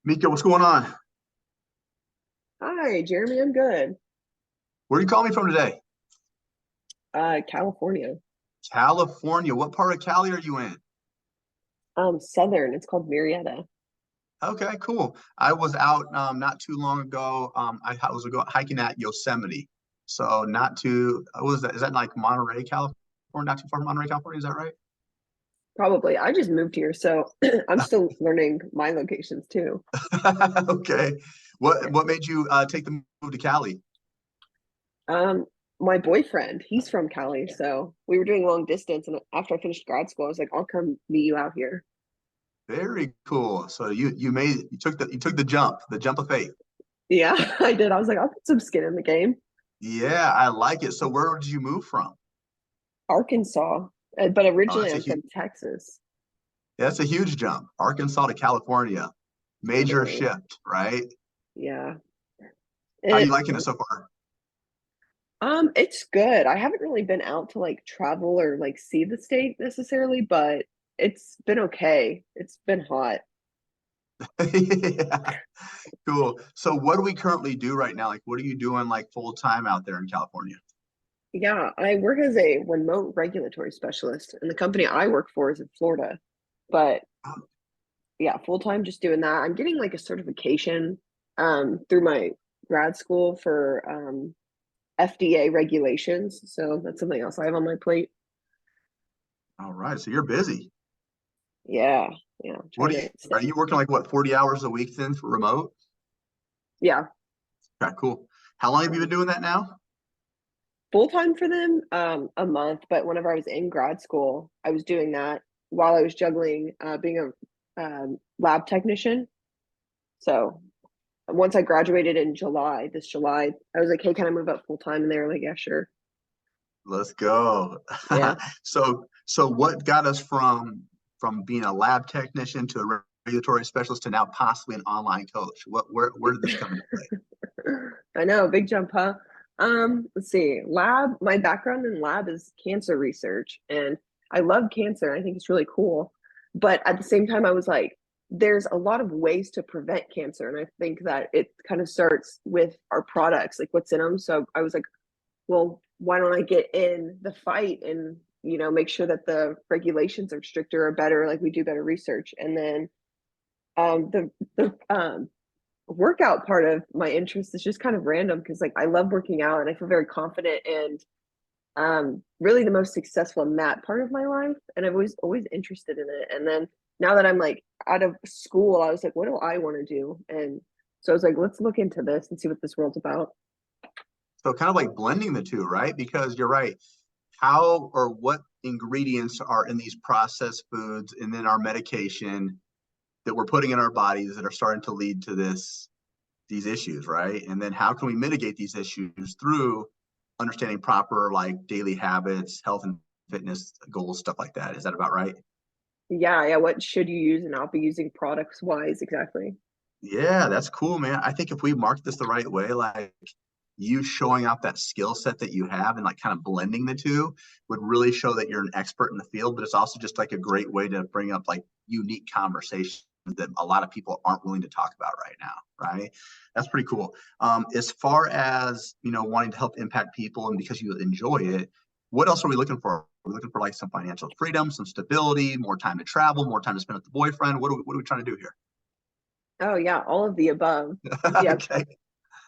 Mika, what's going on? Hi, Jeremy. I'm good. Where are you calling me from today? California. California. What part of Cali are you in? Southern. It's called Marietta. Okay, cool. I was out not too long ago. Hiking at Yosemite. So not too, what is that? Is that like Monterey, California? Not too far from Monterey, California, is that right? Probably. I just moved here, so I'm still learning my locations too. Okay. Yeah. What made you take the move to Cali? Um, my boyfriend, he's from Cali, so we were doing long distance, and after I finished grad school, I was like, I'll come meet you out here. Very cool. So you took the jump of faith. Yeah, I did. I was like, I'll put some skin in the game. Yeah, I like it. So where did you move from? Arkansas, but Oh, originally I'm from Texas. that's a huge jump. Arkansas to California, It major is. shift, right? Yeah. How you It liking it so far? It's good. I haven't really been out to like travel or like see the state necessarily, but it's been okay. It's been hot. Yeah, cool. So what do we currently do right now? Like, what are you doing like full time out there in California? Yeah, I work as a remote regulatory specialist, and the company I work for is in Florida. But yeah, full time just doing that. I'm getting like a certification through my grad school for FDA regulations. So that's something else I have on my plate. All right, so you're busy. Yeah, yeah, What trying to are stay. you working like what, 40 hours a week then for remote? Yeah. Okay, cool. How long have you been um, doing that now? Full time for them, a month. But whenever I was in grad school, I was doing that while I was juggling being a lab technician. So once I graduated in July, this July, I was like, "Hey, can I move up full time?" And they were like, "Yeah, sure." Let's go. Yeah, So what got us from being a lab technician to a regulatory specialist to now possibly an online coach? Where did this come into play? I know, big jump, huh? Let's see. Lab. My background in lab is cancer research, and I love cancer. I think it's really cool. But at the same time, I was like, there's a lot of ways to prevent cancer, and I think that it kind of starts with our products, like what's in them. So I was like, well, why don't I get in the fight and make sure that the regulations are stricter or better, like we do better research, and then the workout part of my interest is just kind of random because like I love working out and I feel very confident and really the most successful in that part of my life, and I've always interested in it. And then now that I'm like out of school, I was like, what do I want to do? And so I was like, let's look into this and see what this world's about. So kind of like blending the two, right? Because you're right. How or what ingredients are in these processed foods and then our medication that we're putting in our bodies that are starting to lead to these issues, right? And then how can we mitigate these issues through understanding proper like daily habits, health and fitness goals, stuff like that. Is that about right? Yeah, yeah, what should you use and not be using products wise exactly. Yeah, that's cool, man. I think if we market this the right way, like you showing off that skill set that you have and like kind of blending the two would really show that you're an expert in the field, but it's also just like a great way to bring up like unique conversations that a lot of people aren't willing to talk about right now, right? That's pretty cool. As far as, wanting to help impact people and because you enjoy it, what else are we looking for? We're looking for like some financial freedom, some stability, more time to travel, more time to spend with the boyfriend. What are we trying to do here? Oh yeah, all of the above. Yeah, Okay.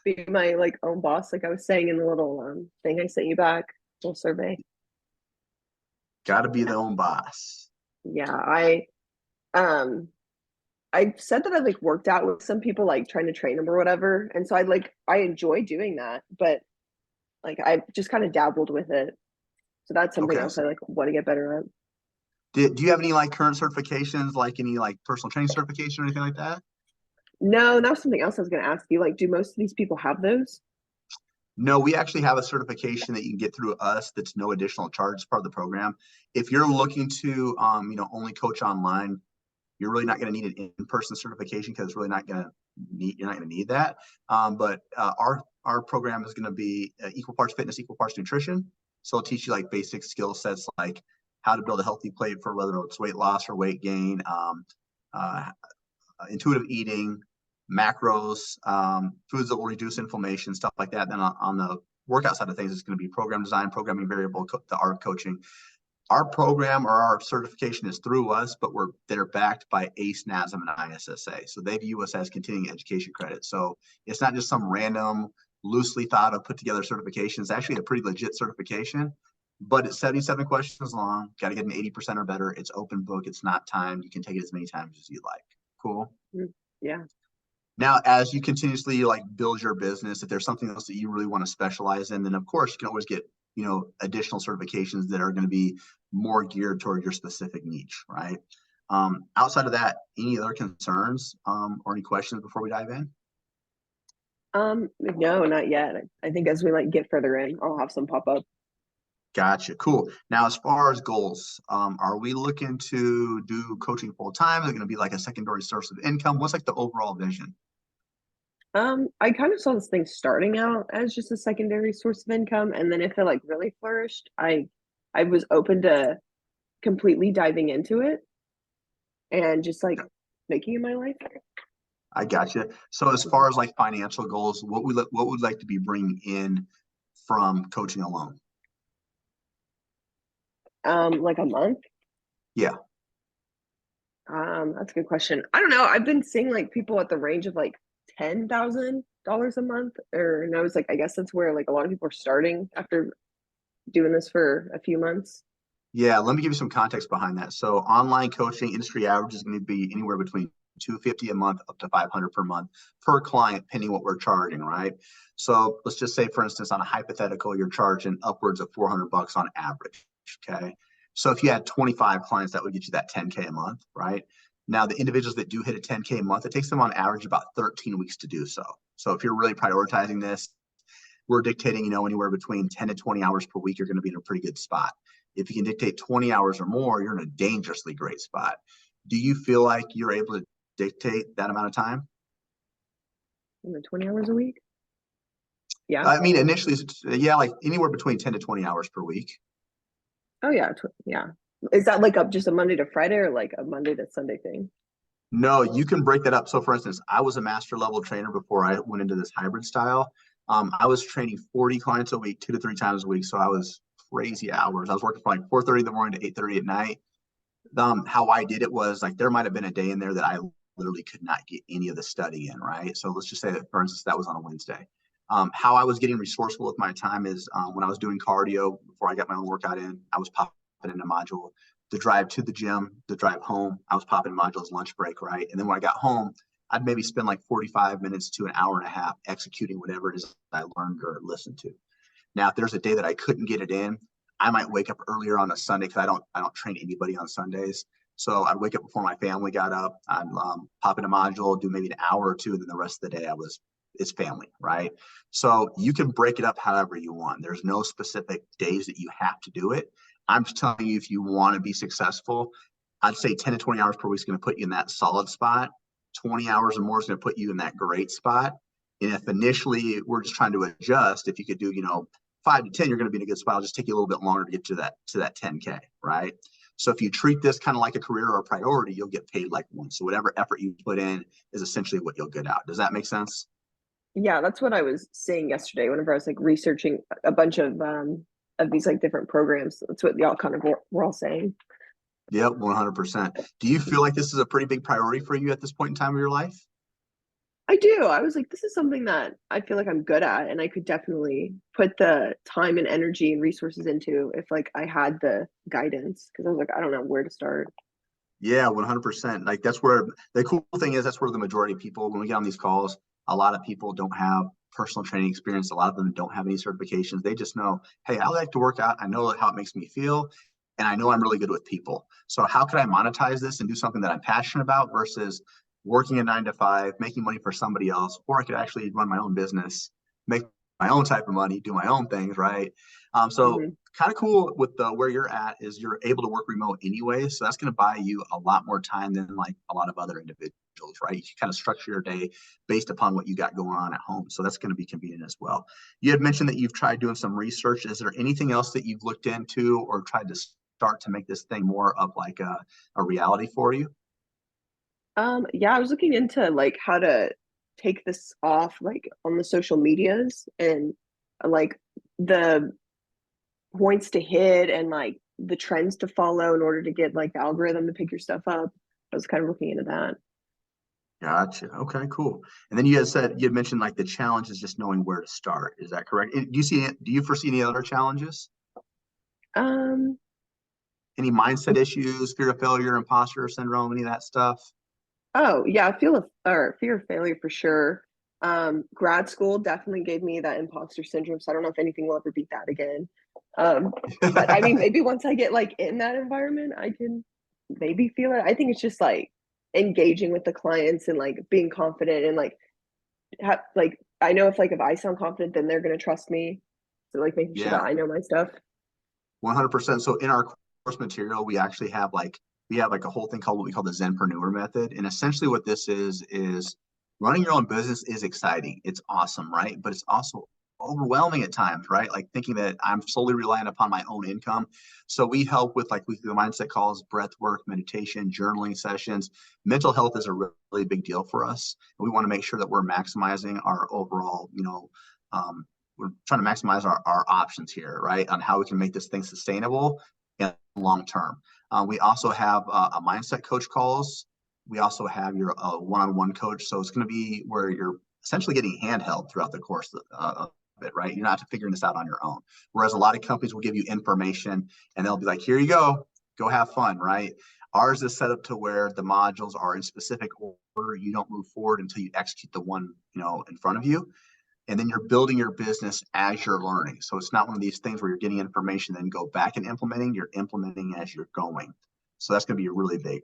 be my like own boss, like I was saying in the little thing I sent you back, little survey. Got to be Yeah, the own boss. yeah. Um I said that I like worked out with some people like trying to train them or whatever, and so I enjoy doing that, but like I just kind of dabbled with it. So that's something Okay. else I like want to get better at. Do you have any like current certifications, like any like personal training certification or anything like that? No, that was something else I was going to ask you. Like, do most of these people have those? No, we actually have a certification that you can get through us that's no additional charge as part of the program. If you're looking to, only coach online, you're really not going to need an in-person certification because it's really not going to you're not going to need that. But our program is going to be equal parts fitness, equal parts nutrition. So it'll teach you like basic skill sets like how to build a healthy plate for whether it's weight loss or weight gain, uh, intuitive eating, macros, foods that will reduce inflammation, stuff like that. Then on the workout side of things, it's going to be program design, programming variable, the art coaching. Our program or our certification is through us, but they're backed by ACE, NASM, and ISSA. So they view us as continuing education credit. So it's not just some random, loosely thought of put together certification. It's actually a pretty legit certification, but it's 77 questions long. Got to get an 80% or better. It's open book. It's not timed. You can take it as many times as you like. Cool. Yeah. Now, as you continuously like build your business, if there's something else that you really want to specialize in, then of course you can always get, additional certifications that are going to be more geared toward your specific niche, right? Outside of that, any other concerns or any questions before we dive in? No, not yet. I think as we like get further in, I'll have some pop up. Gotcha. Cool. Now, as far as goals, are we looking to do coaching full time? Is it going to be like a secondary source of income? What's like the overall vision? I kind of saw this thing starting out as just a secondary source of income, and then if it like really flourished, I was open to completely diving into it and just like making it my life. I gotcha. So as far as like financial goals, what would like to be bringing in from coaching alone? Like a month. Yeah. That's a good question. I don't know. I've been seeing like people at the range of like $10,000 a month, and I was like, I guess that's where like a lot of people are starting after doing this for a few months. Yeah, let me give you some context behind that. So online coaching industry average is going to be anywhere between 250 a month up to 500 per month per client, depending what we're charging, right? So let's just say, for instance, on a hypothetical, you're charging upwards of 400 bucks on average. Okay. So if you had 25 clients, that would get you that 10K a month, right? Now, the individuals that do hit a 10K a month, it takes them on average about 13 weeks to do so. So if you're really prioritizing this, we're dictating, anywhere between 10 to 20 hours per week, you're going to be in a pretty good spot. If you can dictate 20 hours or more, you're in a dangerously great spot. Do you feel like you're able to dictate that amount of time? 20 hours a week. Yeah. I mean, initially, yeah, like anywhere between 10 to 20 hours per week. Oh yeah. Yeah. Is that like just a Monday to Friday or like a Monday to Sunday thing? No, you can break that up. So, for instance, I was a master level trainer before I went into this hybrid style. I was training 40 clients a week, 2 to 3 times a week. So I was crazy hours. I was working from like 4:30 in the morning to 8:30 at night. How I did it was like there might have been a day in there that I literally could not get any of the study in, right? So let's just say that, for instance, that was on a Wednesday. How I was getting resourceful with my time is when I was doing cardio before I got my own workout in, I was popping in a module. The drive to the gym, the drive home, I was popping modules lunch break, right? And then when I got home, I'd maybe spend like 45 minutes to an hour and a half executing whatever it is I learned or listened to. Now, if there's a day that I couldn't get it in, I might wake up earlier on a Sunday because I don't train anybody on Sundays. So I'd wake up before my family got up. I'd pop in a module, do maybe an hour or two, and then the rest of the day it's family, right? So you can break it up however you want. There's no specific days that you have to do it. I'm just telling you, if you want to be successful, I'd say 10 to 20 hours per week is going to put you in that solid spot. 20 hours or more is going to put you in that great spot. And if initially we're just trying to adjust, if you could do, 5 to 10, you're going to be in a good spot. It'll just take you a little bit longer to get to that 10K, right? So if you treat this kind of like a career or a priority, you'll get paid like one. So whatever effort you put in is essentially what you'll get out. Does that make sense? Yeah, that's what I was saying yesterday whenever I was like researching a bunch of these like different programs. That's what y'all kind of were all saying. Yep, 100%. Do you feel like this is a pretty big priority for you at this point in time of your life? I do. I was like, this is something that I feel like I'm good at, and I could definitely put the time and energy and resources into if like I had the guidance. Because I was like, I don't know where to start. Yeah, 100%. Like that's where the cool thing is, that's where the majority of people, when we get on these calls, a lot of people don't have personal training experience. A lot of them don't have any certifications. They just know, hey, I like to work out. I know how it makes me feel. And I know I'm really good with people. So how could I monetize this and do something that I'm passionate about versus working a 9 to 5, making money for somebody else, or I could actually run my own business, make my own type of money, do my own things, right? So Hmm. kind of cool with where you're at is you're able to work remote anyway. So that's going to buy you a lot more time than like a lot of other individuals, right? You can kind of structure your day based upon what you got going on at home. So that's going to be convenient as well. You had mentioned that you've tried doing some research. Is there anything else that you've looked into or tried to start to make this thing more of like a reality for you? Yeah, I was looking into like how to take this off like on the social medias and like the points to hit and like the trends to follow in order to get like the algorithm to pick your stuff up. I was kind of looking into that. Gotcha. Okay, cool. And then you had mentioned like the challenge is just knowing where to start. Is that correct? Do you foresee any other challenges? Um, Any mindset issues, fear of failure, imposter syndrome, any of that stuff? oh yeah, or fear of failure for sure. Grad school definitely gave me that imposter syndrome, so I don't know if anything will ever beat that again. But I mean, maybe once I get like in that environment, I can maybe feel it. I think it's just like engaging with the clients and like being confident and like like I know if I sound confident, then they're gonna trust me. So like making sure Yeah, that I know my stuff. 100%. So in our course material, we have like a whole thing called what we call the Zenpreneur method. And essentially what this is running your own business is exciting. It's awesome, right? But it's also overwhelming at times, right? Like thinking that I'm solely reliant upon my own income. So we help with like weekly mindset calls, breath work, meditation, journaling sessions. Mental health is a really big deal for us. We want to make sure that we're maximizing our overall, we're trying to maximize our options here, right? On how we can make this thing sustainable and long term. We also have a mindset coach calls. We also have your one-on-one coach. So it's going to be where you're essentially getting handheld throughout the course of it, right? You're not figuring this out on your own. Whereas a lot of companies will give you information and they'll be like, here you go have fun, right? Ours is set up to where the modules are in specific order. You don't move forward until you execute the one, in front of you. And then you're building your business as you're learning. So it's not one of these things where you're getting information, then go back and implementing. You're implementing as you're going. So that's going to be really big.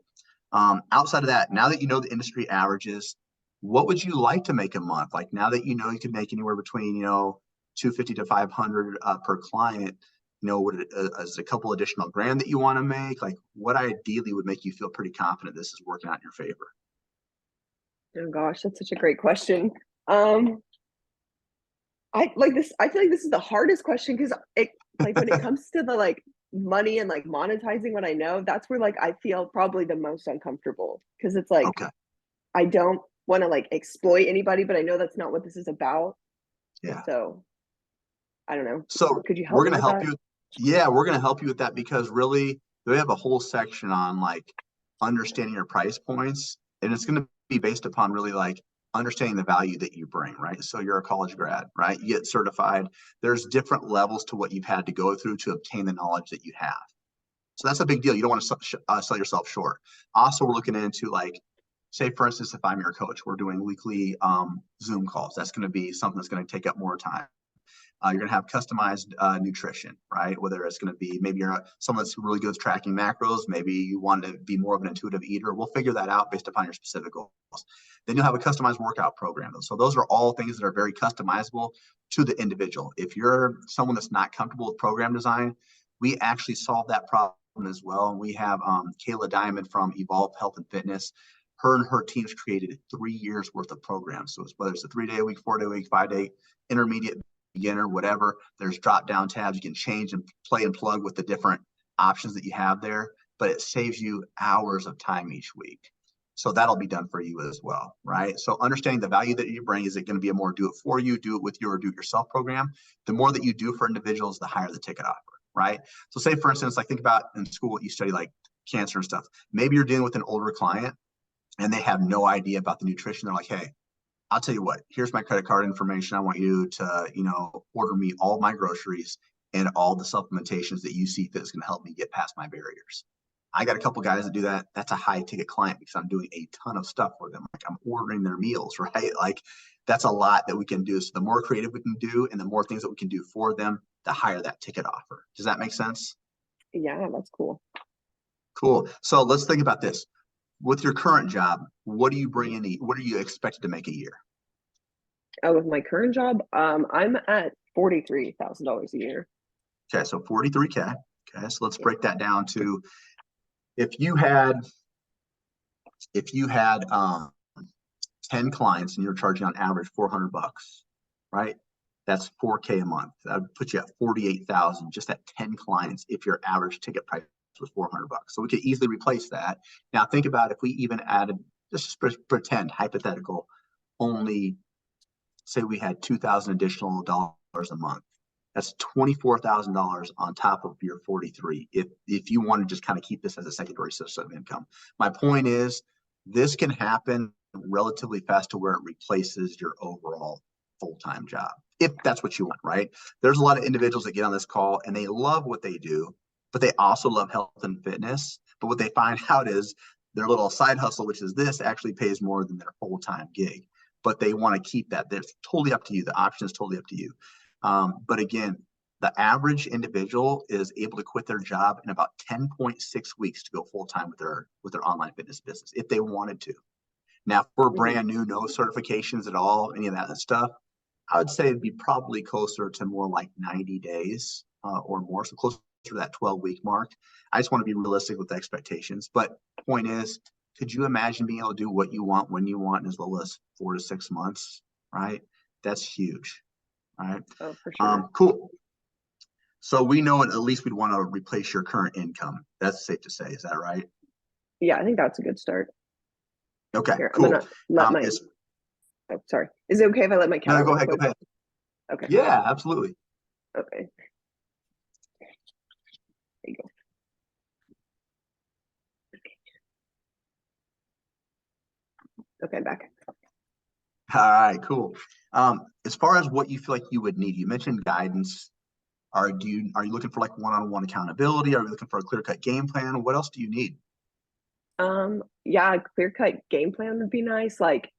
Outside of that, now that you know the industry averages, what would you like to make a month? Like now that you know you can make anywhere between 250 to 500 per client. What is a couple additional grand that you want to make? Like what ideally would make you feel pretty confident this is working out in your favor? Oh gosh, that's such a great question. Um, I like this. I feel like this is the hardest question because it like when it comes to the like money and like monetizing what I know, that's where like I feel probably the most uncomfortable because it's like Okay. I don't want to like exploit anybody, but I know that's not what this is about. Yeah. So I don't know. So Could you help we're me going to with help that? you. Yeah, we're going to help you with that because really we have a whole section on like understanding your price points. And it's going to be based upon really like understanding the value that you bring, right? So you're a college grad, right? You get certified. There's different levels to what you've had to go through to obtain the knowledge that you have. So that's a big deal. You don't want to sell yourself short. Also, we're looking into like, say, for instance, if I'm your coach, we're doing weekly Zoom calls. That's going to be something that's going to take up more time. You're going to have customized nutrition, right? Whether it's going to be maybe you're someone that's really good with tracking macros, maybe you want to be more of an intuitive eater. We'll figure that out based upon your specific goals. Then you'll have a customized workout program. So those are all things that are very customizable to the individual. If you're someone that's not comfortable with program design, we actually solve that problem as well. And we have Kayla Diamond from Evolve Health and Fitness. Her and her teams created 3 years worth of programs. So it's whether it's a 3 day a week, 4 day a week, 5 day, intermediate, beginner, whatever. There's drop down tabs. You can change and play and plug with the different options that you have there, but it saves you hours of time each week. So that'll be done for you as well, right? So understanding the value that you bring, is it going to be a more do it for you, do it with you, or do it yourself program? The more that you do for individuals, the higher the ticket offer, right? So say for instance, like think about in school what you study, like cancer and stuff. Maybe you're dealing with an older client and they have no idea about the nutrition. They're like, hey, I'll tell you what, here's my credit card information. I want you to, order me all my groceries and all the supplementations that you see fit is going to help me get past my barriers. I got a couple guys that do that. That's a high ticket client because I'm doing a ton of stuff for them. Like I'm ordering their meals, right? Like that's a lot that we can do. So the more creative we can do and the more things that we can do for them, the higher that ticket offer. Does that make sense? Yeah, that's cool. Cool. So let's think about this. With your current job, what do you bring in? What are you expected to make a year? With my current job, I'm at $43,000 a year. Okay, so 43K. Okay, so let's Yeah. break that down to if you had if you had 10 clients and you're charging on average 400 bucks, right? That's 4K a month. That would put you at 48,000 just at 10 clients if your average ticket price was 400 bucks. So we could easily replace that. Now think about if we even added, just pretend hypothetical, only say we had 2,000 additional dollars a month. That's $24,000 on top of your 43. If you want to just kind of keep this as a secondary source of income. My point is, this can happen relatively fast to where it replaces your overall full-time job, if that's what you want, right? There's a lot of individuals that get on this call and they love what they do, but they also love health and fitness. But what they find out is their little side hustle, which is this, actually pays more than their full-time gig. But they want to keep that. That's totally up to you. The option is totally up to you. But again, the average individual is able to quit their job in about 10.6 weeks to go full time with their online fitness business if they wanted to. Now, if we're brand new, no certifications at all, any of that stuff, I would say it'd be probably closer to more like 90 days or more, so closer to that 12-week mark. I just want to be realistic with the expectations. But point is, could you imagine being able to do what you want when you want in as little as 4 to 6 months? Right? That's huge. All right. Oh, for sure. Cool. So we know at least we'd want to replace your current income. That's safe to say. Is that right? Yeah, I think that's a good start. Okay, Here, cool. I'm gonna let my. Oh, sorry. Is it okay if I let my cat? No, go real ahead. Go quick? ahead. Okay. Yeah, absolutely. Okay. There you go. Okay, back. All right, cool. As far as what you feel like you would need, you mentioned guidance. Are you looking for like one-on-one accountability? Are you looking for a clear-cut game plan? What else do you need? Yeah, a clear-cut game plan would be nice. Like,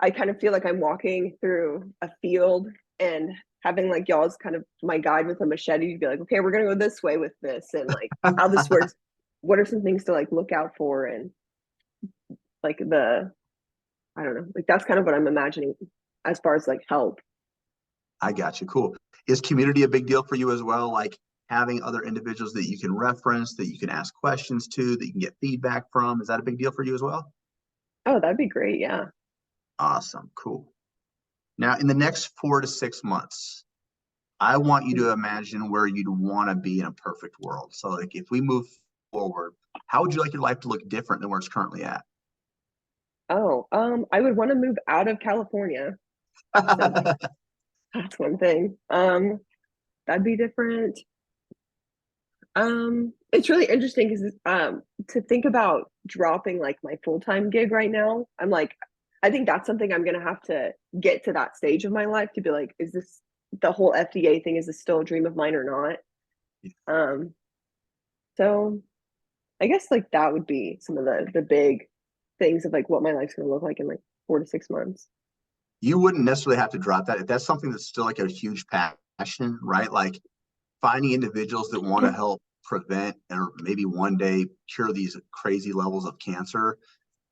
I kind of feel like I'm walking through a field and having like y'all as kind of my guide with a machete to be like, okay, we're gonna go this way with this, and like how this works. What are some things to like look out for, and like I don't know, like that's kind of what I'm imagining as far as like help. I got you. Cool. Is community a big deal for you as well? Like having other individuals that you can reference, that you can ask questions to, that you can get feedback from. Is that a big deal for you as well? Oh, that'd be great. Yeah. Awesome. Cool. Now, in the next 4 to 6 months, I want you to imagine where you'd want to be in a perfect world. So, like, if we move forward, how would you like your life to look different than where it's currently at? Oh, I would want to move out of California. So that's one thing. That'd be different. It's really interesting because to think about dropping like my full-time gig right now, I'm like, I think that's something I'm gonna have to get to that stage of my life to be like, is this the whole FDA thing, is this still a dream of mine or not? Um, so I guess like that would be some of the big things of like what my life's gonna look like in like 4 to 6 months. You wouldn't necessarily have to drop that if that's something that's still like a huge passion, right? Like finding individuals that want to help prevent or maybe one day cure these crazy levels of cancer.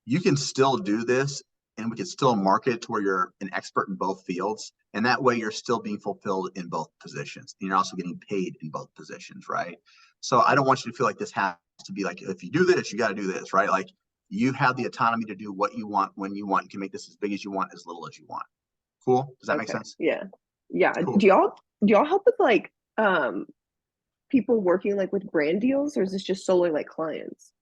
You can still do this and we can still market it to where you're an expert in both fields. And that way you're still being fulfilled in both positions. And you're also getting paid in both positions, right? So I don't want you to feel like this has to be like, if you do this, you got to do this, right? Like you have the autonomy to do what you want when you want. You can make this as big as you want, as little as you want. Cool. Does that make Okay. sense? Yeah. Yeah. Cool. Do y'all help with like people working like with brand deals, or is this just solely like clients?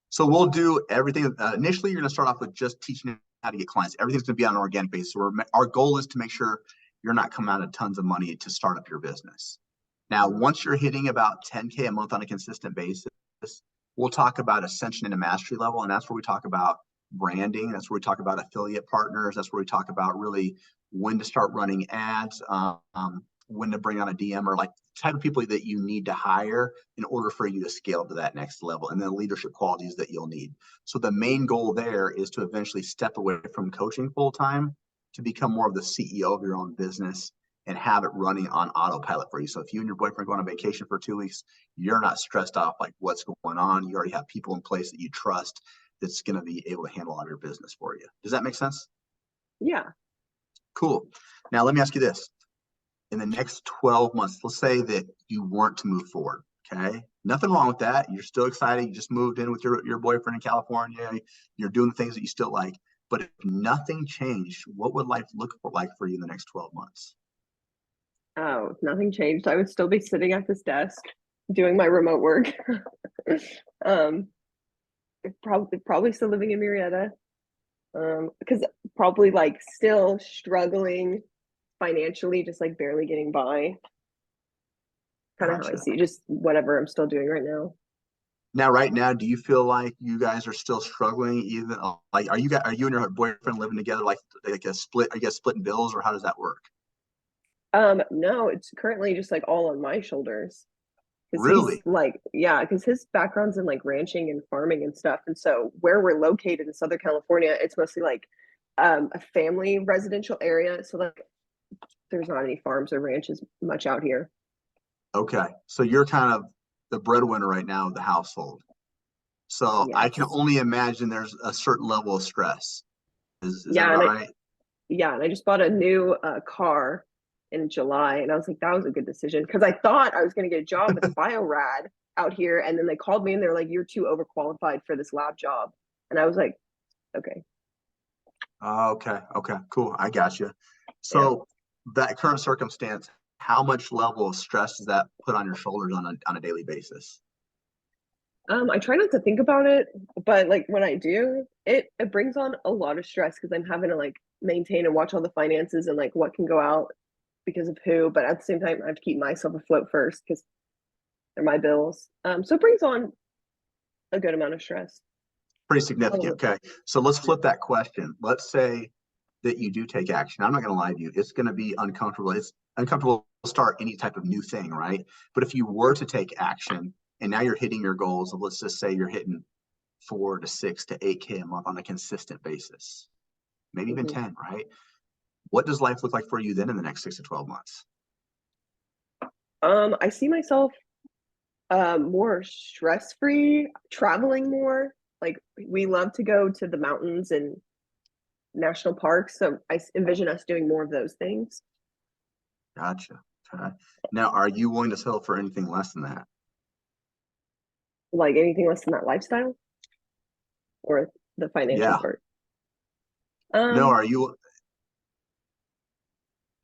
So we'll do everything. Initially, you're going to start off with just teaching how to get clients. Everything's going to be on an organic basis. So our goal is to make sure you're not coming out of tons of money to start up your business. Now, once you're hitting about 10K a month on a consistent basis, we'll talk about ascension into mastery level. And that's where we talk about branding. That's where we talk about affiliate partners. That's where we talk about really when to start running ads, when to bring on a DM, or like type of people that you need to hire in order for you to scale to that next level, and then leadership qualities that you'll need. So the main goal there is to eventually step away from coaching full time to become more of the CEO of your own business and have it running on autopilot for you. So if you and your boyfriend go on a vacation for 2 weeks, you're not stressed out like what's going on. You already have people in place that you trust that's going to be able to handle all of your business for you. Does that make sense? Yeah. Cool. Now let me ask you this. In the next 12 months, let's say that you weren't to move forward. Okay. Nothing wrong with that. You're still excited. You just moved in with your boyfriend in California. You're doing the things that you still like. But if nothing changed, what would life look like for you in the next 12 months? Oh, if nothing changed, I would still be sitting at this desk doing my remote work. um, probably still living in Marietta. Because probably like still struggling financially, just like barely getting by. Kind of how I Gotcha. see just whatever I'm still doing right now. Now, right now, do you feel like you guys are still struggling? Even like, are you and your boyfriend living together like a split? I guess splitting bills, or how does that work? No, it's currently just like all on my shoulders. Because he's Really? like, yeah, because his background's in like ranching and farming and stuff. And so where we're located in Southern California, it's mostly like a family residential area. So like there's not any farms or ranches much out here. Okay, so you're kind of the breadwinner right now of the household. So I can Yes. only imagine there's a certain level of stress. Is that Yeah, and about I right? yeah, and I just bought a new car in July, and I was like, that was a good decision because I thought I was going to get a job with Biorad out here, and then they called me and they're like, you're too overqualified for this lab job, and I was like, okay, Okay, okay, cool. I got you. yeah. So that current circumstance, how much level of stress does that put on your shoulders on a daily basis? I try not to think about it, but like when I do, it brings on a lot of stress because I'm having to like maintain and watch all the finances and like what can go out because of who. But at the same time, I have to keep myself afloat first because they're my bills. So it brings on a good amount of stress. Pretty All of significant. it. Okay. So let's Yeah. flip that question. Let's say that you do take action. I'm not going to lie to you. It's going to be uncomfortable. It's uncomfortable to start any type of new thing, right? But if you were to take action and now you're hitting your goals of, let's just say you're hitting 4 to 6 to 8K a month on a consistent basis, maybe even Mm-hmm. 10, right? What does life look like for you then in the next 6 to 12 months? I see myself more stress free, traveling more. Like we love to go to the mountains and national parks, so I envision us doing more of those things. Gotcha. Okay. Now, are you willing to settle for anything less than that? Like anything less than that lifestyle or the financial Yeah. part. No, Um, are you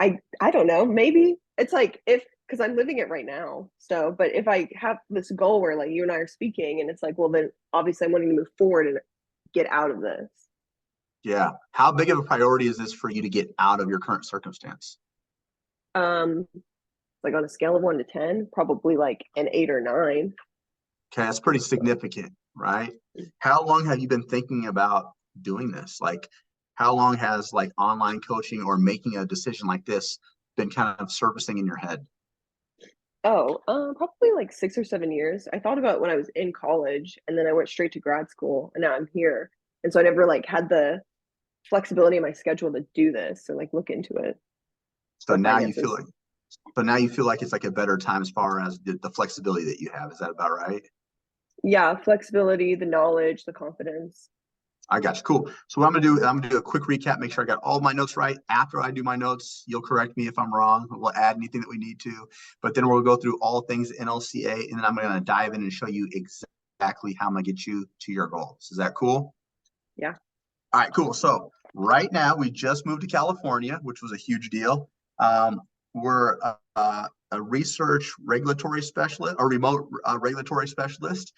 I don't know. Maybe it's like if because I'm living it right now. So, but if I have this goal where like you and I are speaking, and it's like, well, then obviously I'm wanting to move forward and get out of this. Yeah. How big of a priority is this for you to get out of your current circumstance? Um, like on a scale of 1 to 10, probably like an 8 or 9. Okay, that's pretty significant, right? How long have you been thinking about doing this? Like, how long has like online coaching or making a decision like this been kind of surfacing in your head? Oh, probably like 6 or 7 years. I thought about it when I was in college, and then I went straight to grad school, and now I'm here. And so I never like had the flexibility in my schedule to do this or like look into it So or now you feel finances. like, so now you feel like it's like a better time as far as the flexibility that you have. Is that about right? Yeah, flexibility, the knowledge, the confidence. I got you. Cool. So what I'm gonna do a quick recap, make sure I got all my notes right. After I do my notes, you'll correct me if I'm wrong. We'll add anything that we need to, but then we'll go through all things NLCA, and then I'm gonna dive in and show you exactly how I'm gonna get you to your goals. Is that cool? Yeah. All right, cool. So right now we just moved to California, which was a huge deal. We're a research regulatory specialist or remote regulatory specialist.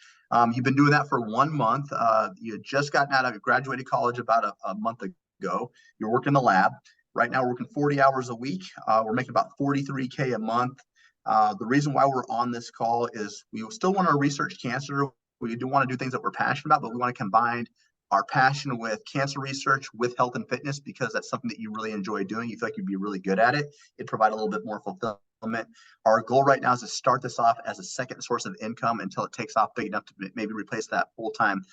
You've been doing that for 1 month. You had just gotten out of graduated college about a month ago. You're working in the lab. Right now, we're working 40 hours a week. We're making about 43K a month. The reason why we're on this call is we still want to research cancer. We do want to do things that we're passionate about, but we want to combine our passion with cancer research with health and fitness because that's something that you really enjoy doing. You feel like you'd be really good at it. It'd provide a little bit more fulfillment. Our goal right now is to start this off as a second source of income until it takes off big enough to maybe replace that full-time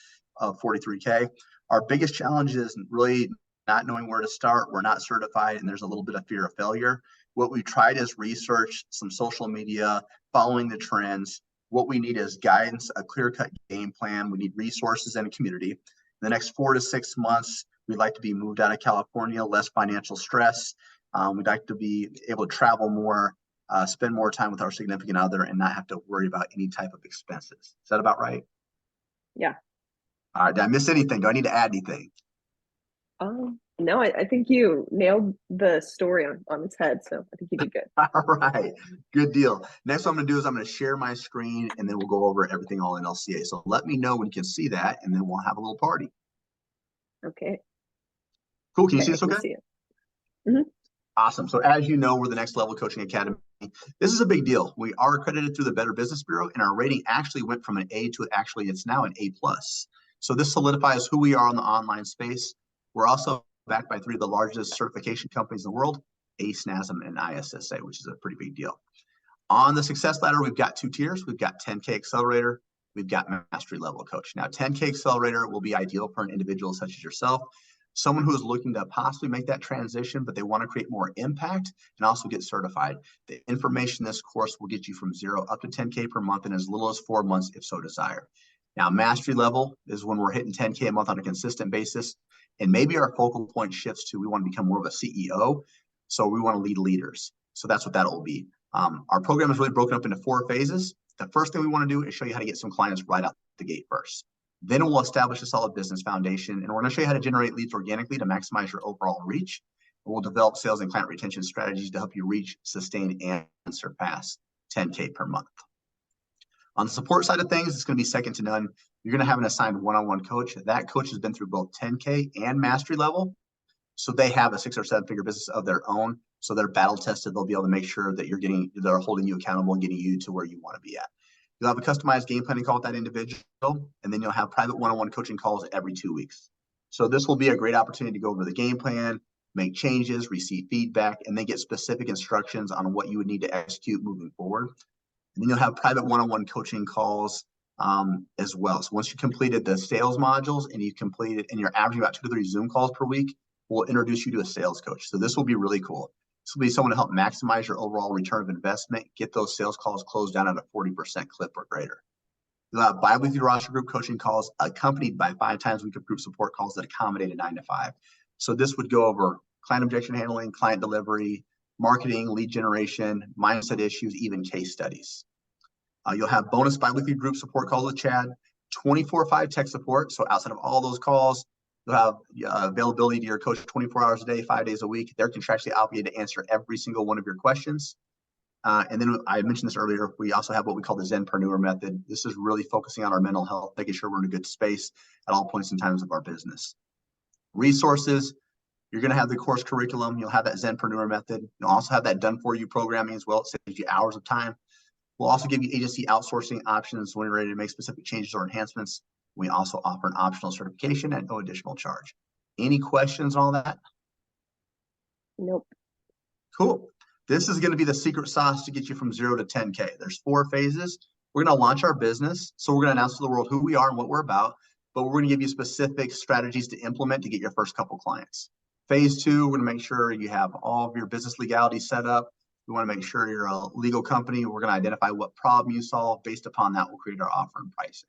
43K. Our biggest challenge is really not knowing where to start. We're not certified, and there's a little bit of fear of failure. What we tried is research, some social media, following the trends. What we need is guidance, a clear-cut game plan. We need resources and a community. In the next 4 to 6 months, we'd like to be moved out of California, less financial stress. We'd like to be able to travel more, spend more time with our significant other, and not have to worry about any type of expenses. Is that about right? Yeah. All right. Did I miss anything? Do I need to add anything? No, I think you nailed the story on its head. So I think you did good. All right. Good deal. Next, what I'm going to do is I'm going to share my screen, and then we'll go over everything all in LCA. So let me know when you can see that, and then we'll have a little party. Okay. Cool. Can you see Okay, I this can okay? see it. Hmm. Awesome. So as you know, we're the Next Level Coaching Academy. This is a big deal. We are accredited through the Better Business Bureau, and our rating actually went from an A to actually it's now an A plus. So this solidifies who we are in the online space. We're also backed by three of the largest certification companies in the world, ACE, NASM, and ISSA, which is a pretty big deal. On the success ladder, we've got two tiers. We've got 10K Accelerator. We've got Mastery Level Coach. Now, 10K Accelerator will be ideal for an individual such as yourself, someone who is looking to possibly make that transition, but they want to create more impact and also get certified. The information in this course will get you from 0 up to 10K per month in as little as 4 months, if so desired. Now, Mastery Level is when we're hitting 10K a month on a consistent basis. And maybe our focal point shifts to we want to become more of a CEO. So we want to lead leaders. So that's what that will be. Our program is really broken up into 4 phases. The first thing we want to do is show you how to get some clients right out the gate first. Then we'll establish a solid business foundation, and we're going to show you how to generate leads organically to maximize your overall reach. And we'll develop sales and client retention strategies to help you reach, sustain, and surpass 10K per month. On the support side of things, it's going to be second to none. You're going to have an assigned one-on-one coach. That coach has been through both 10K and Mastery Level. So they have a 6 or 7 figure business of their own. So they're battle tested. They'll be able to make sure that they're holding you accountable and getting you to where you want to be at. You'll have a customized game planning call with that individual, and then you'll have private one-on-one coaching calls every 2 weeks. So this will be a great opportunity to go over the game plan, make changes, receive feedback, and then get specific instructions on what you would need to execute moving forward. And then you'll have private one-on-one coaching calls as well. So once you completed the sales modules and you're averaging about 2 to 3 Zoom calls per week, we'll introduce you to a sales coach. So this will be really cool. This will be someone to help maximize your overall return of investment, get those sales calls closed down at a 40% clip or greater. You'll have bi-weekly roster group coaching calls accompanied by 5 times a week of group support calls that accommodate a 9 to 5. So this would go over client objection handling, client delivery, marketing, lead generation, mindset issues, even case studies. You'll have bonus bi-weekly group support calls with Chad, 24/5 tech support. So outside of all those calls, you'll have availability to your coach 24 hours a day, 5 days a week. They're contractually obligated to answer every single one of your questions. And then I mentioned this earlier, we also have what we call the Zenpreneur method. This is really focusing on our mental health, making sure we're in a good space at all points in times of our business. Resources, you're going to have the course curriculum. You'll have that Zenpreneur method. You'll also have that done for you programming as well. It saves you hours of time. We'll also give you agency outsourcing options when you're ready to make specific changes or enhancements. We also offer an optional certification at no additional charge. Any questions on all that? Nope. Cool. This is going to be the secret sauce to get you from 0 to 10K. There's 4 phases. We're going to launch our business. So we're going to announce to the world who we are and what we're about, but we're going to give you specific strategies to implement to get your first couple clients. Phase 2, we're going to make sure you have all of your business legality set up. We want to make sure you're a legal company. We're going to identify what problem you solve. Based upon that, we'll create our offer and pricing.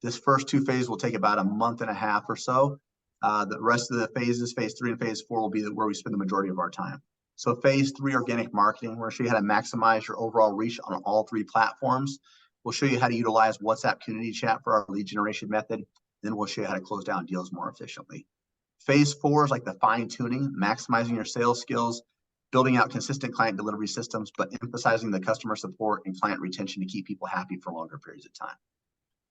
This first 2 phases will take about a month and a half or so. The rest of the phases, phase 3 and phase 4, will be where we spend the majority of our time. So phase 3, organic marketing, we're going to show you how to maximize your overall reach on all 3 platforms. We'll show you how to utilize WhatsApp community chat for our lead generation method. Then we'll show you how to close down deals more efficiently. Phase 4 is like the fine tuning, maximizing your sales skills, building out consistent client delivery systems, but emphasizing the customer support and client retention to keep people happy for longer periods of time.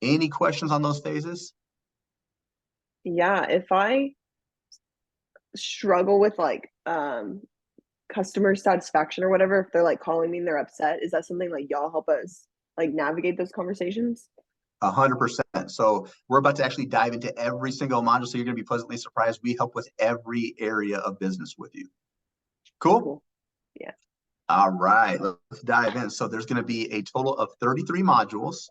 Any questions on those phases? Yeah, if I struggle with like customer satisfaction or whatever, if they're like calling me and they're upset, is that something like y'all help us like navigate those conversations? 100%. So we're about to actually dive into every single module. So you're going to be pleasantly surprised. We help with every area of business with you. Cool? Yeah. All right, let's dive in. So there's going to be a total of 33 modules.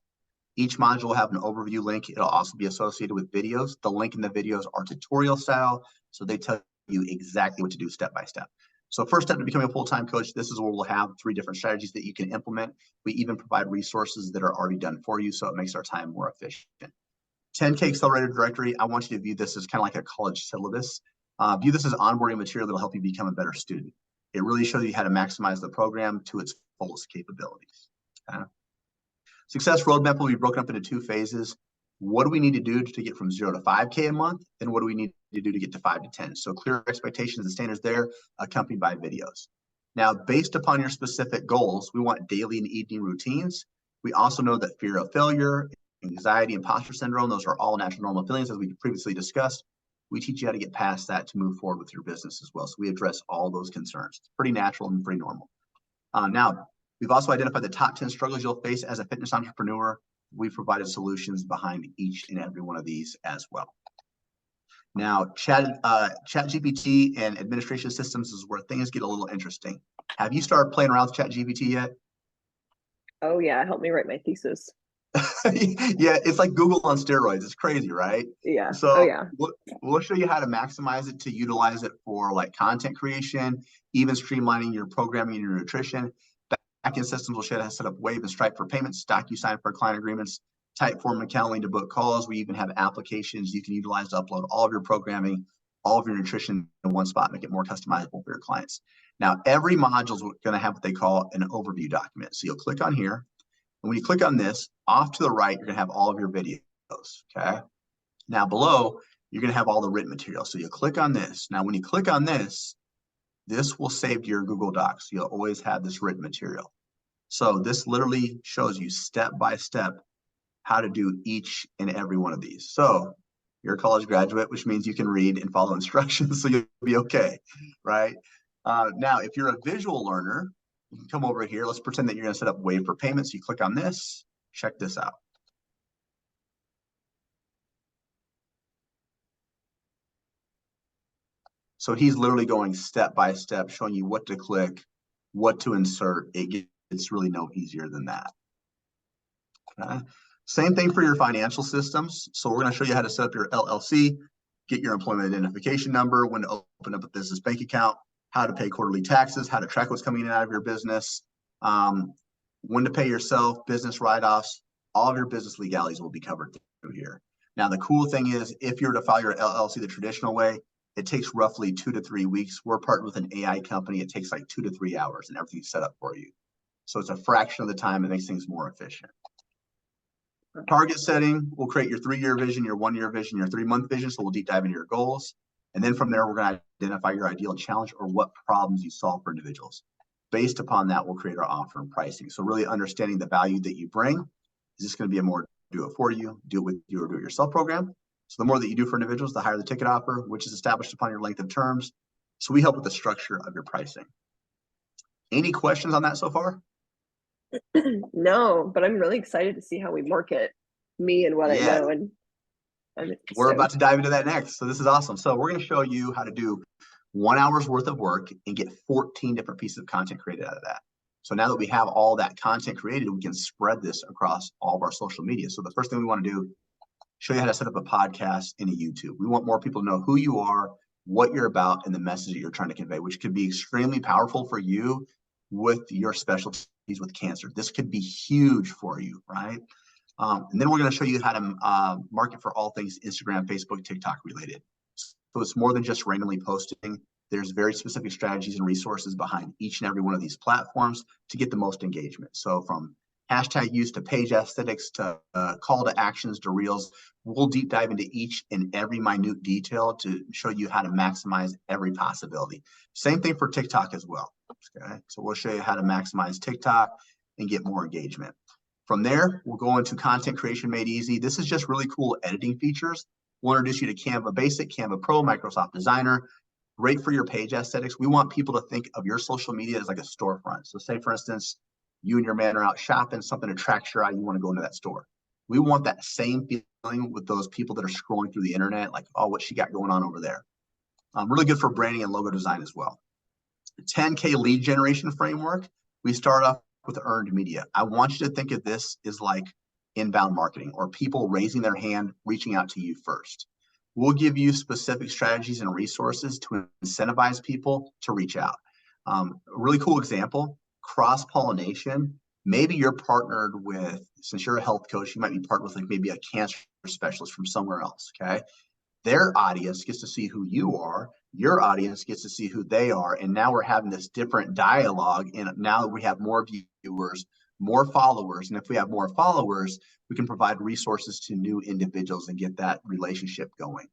Each module will have an overview link. It'll also be associated with videos. The link in the videos are tutorial style, so they tell you exactly what to do step by step. So first step to becoming a full-time coach, this is where we'll have 3 different strategies that you can implement. We even provide resources that are already done for you, so it makes our time more efficient. 10K Accelerator Directory, I want you to view this as kind of like a college syllabus. View this as onboarding material that'll help you become a better student. It really shows you how to maximize the program to its fullest capabilities. Okay? Success roadmap will be broken up into 2 phases. What do we need to do to get from 0 to 5K a month? And what do we need to do to get to 5 to 10? So clear expectations and standards there, accompanied by videos. Now, based upon your specific goals, we want daily and evening routines. We also know that fear of failure, anxiety, imposter syndrome, those are all natural normal feelings as we previously discussed. We teach you how to get past that to move forward with your business as well. So we address all those concerns. It's pretty natural and pretty normal. Now, we've also identified the top 10 struggles you'll face as a fitness entrepreneur. We've provided solutions behind each and every one of these as well. Now, ChatGPT and administration systems is where things get a little interesting. Have you started playing around with ChatGPT yet? Oh yeah, help me write my thesis. Yeah, it's like Google on steroids. It's crazy, right? Yeah. Oh So yeah. we'll show you how to maximize it to utilize it for like content creation, even streamlining your programming and your nutrition. Backend systems will show you how to set up Wave and Stripe for payments, DocuSign for client agreements, Typeform and Calendly to book calls. We even have applications you can utilize to upload all of your programming, all of your nutrition in one spot, make it more customizable for your clients. Now, every module is going to have what they call an overview document. So you'll click on here. And when you click on this, off to the right, you're going to have all of your videos, okay? Now below, you're going to have all the written material. So you'll click on this. Now, when you click on this, this will save to your Google Docs. You'll always have this written material. So this literally shows you step by step how to do each and every one of these. So you're a college graduate, which means you can read and follow instructions, so you'll be okay, right? Now, if you're a visual learner, you can come over here. Let's pretend that you're going to set up Wave for payments. You click on this. Check this out. So he's literally going step by step, showing you what to click, what to insert. It gets really no easier than that. Okay. Same thing for your financial systems. So we're going to show you how to set up your LLC, get your employment identification number, when to open up a business bank account, how to pay quarterly taxes, how to track what's coming in and out of your business, when to pay yourself, business write-offs. All of your business legalities will be covered through here. Now, the cool thing is, if you're to file your LLC the traditional way, it takes roughly 2 to 3 weeks. We're partnered with an AI company. It takes like 2 to 3 hours and everything's set up for you. So it's a fraction of the time. It makes things more efficient. Target setting, we'll create your 3-year vision, your 1-year vision, your 3-month vision. So we'll deep dive into your goals. And then from there, we're going to identify your ideal challenge or what problems you solve for individuals. Based upon that, we'll create our offer and pricing. So really understanding the value that you bring. Is this going to be a more do it for you, do it with you, or do it yourself program? So the more that you do for individuals, the higher the ticket offer, which is established upon your length of terms. So we help with the structure of your pricing. Any questions on that so far? No, but I'm really excited to see how we market me and what I Yeah, know. And we're about to dive into that next. So this is awesome. So we're going to show you how to do 1 hour's worth of work and get 14 different pieces of content created out of that. So now that we have all that content created, we can spread this across all of our social media. So the first thing we want to do, show you how to set up a podcast and a YouTube. We want more people to know who you are, what you're about, and the message that you're trying to convey, which could be extremely powerful for you with your specialties with cancer. This could be huge for you, right? And then we're going to show you how to market for all things Instagram, Facebook, TikTok related. So it's more than just randomly posting. There's very specific strategies and resources behind each and every one of these platforms to get the most engagement. So from hashtag use to page aesthetics to call to actions to reels, we'll deep dive into each and every minute detail to show you how to maximize every possibility. Same thing for TikTok as well. Okay, so we'll show you how to maximize TikTok and get more engagement. From there, we'll go into content creation made easy. This is just really cool editing features. We'll introduce you to Canva Basic, Canva Pro, Microsoft Designer. Great for your page aesthetics. We want people to think of your social media as like a storefront. So say, for instance, you and your man are out shopping, something attracts your eye, you want to go into that store. We want that same feeling with those people that are scrolling through the internet, like, oh, what she got going on over there. Really good for branding and logo design as well. 10K lead generation framework. We start off with earned media. I want you to think of this as like inbound marketing or people raising their hand, reaching out to you first. We'll give you specific strategies and resources to incentivize people to reach out. A really cool example, cross-pollination. Maybe you're partnered with, since you're a health coach, you might be partnered with like maybe a cancer specialist from somewhere else, okay? Their audience gets to see who you are. Your audience gets to see who they are. And now we're having this different dialogue. And now we have more viewers, more followers. And if we have more followers, we can provide resources to new individuals and get that relationship going.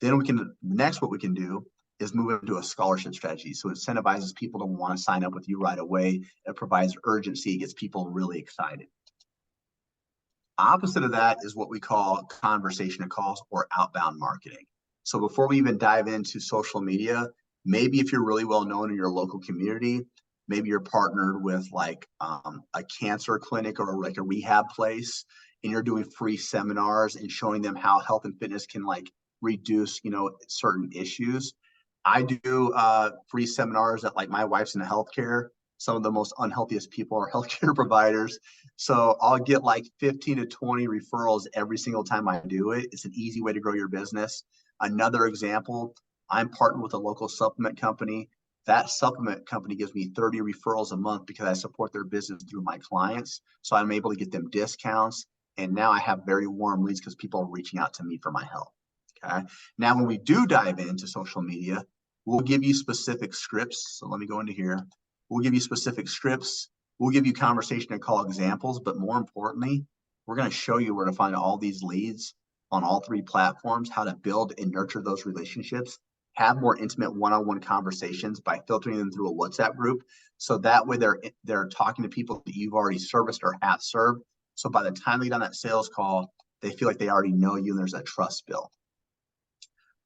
Then we can, next, what we can do is move into a scholarship strategy. So it incentivizes people to want to sign up with you right away. It provides urgency, it gets people really excited. Opposite of that is what we call conversation calls or outbound marketing. So before we even dive into social media, maybe if you're really well known in your local community, maybe you're partnered with like a cancer clinic or like a rehab place, and you're doing free seminars and showing them how health and fitness can like reduce, certain issues. I do free seminars at like my wife's in healthcare. Some of the most unhealthiest people are healthcare providers. So I'll get like 15 to 20 referrals every single time I do it. It's an easy way to grow your business. Another example, I'm partnered with a local supplement company. That supplement company gives me 30 referrals a month because I support their business through my clients. So I'm able to get them discounts. And now I have very warm leads because people are reaching out to me for my help. Okay. Now, when we do dive into social media, we'll give you specific scripts. So let me go into here. We'll give you specific scripts. We'll give you conversation and call examples. But more importantly, we're going to show you where to find all these leads on all three platforms, how to build and nurture those relationships, have more intimate one-on-one conversations by filtering them through a WhatsApp group. So that way they're talking to people that you've already serviced or have served. So by the time they get on that sales call, they feel like they already know you and there's a trust built.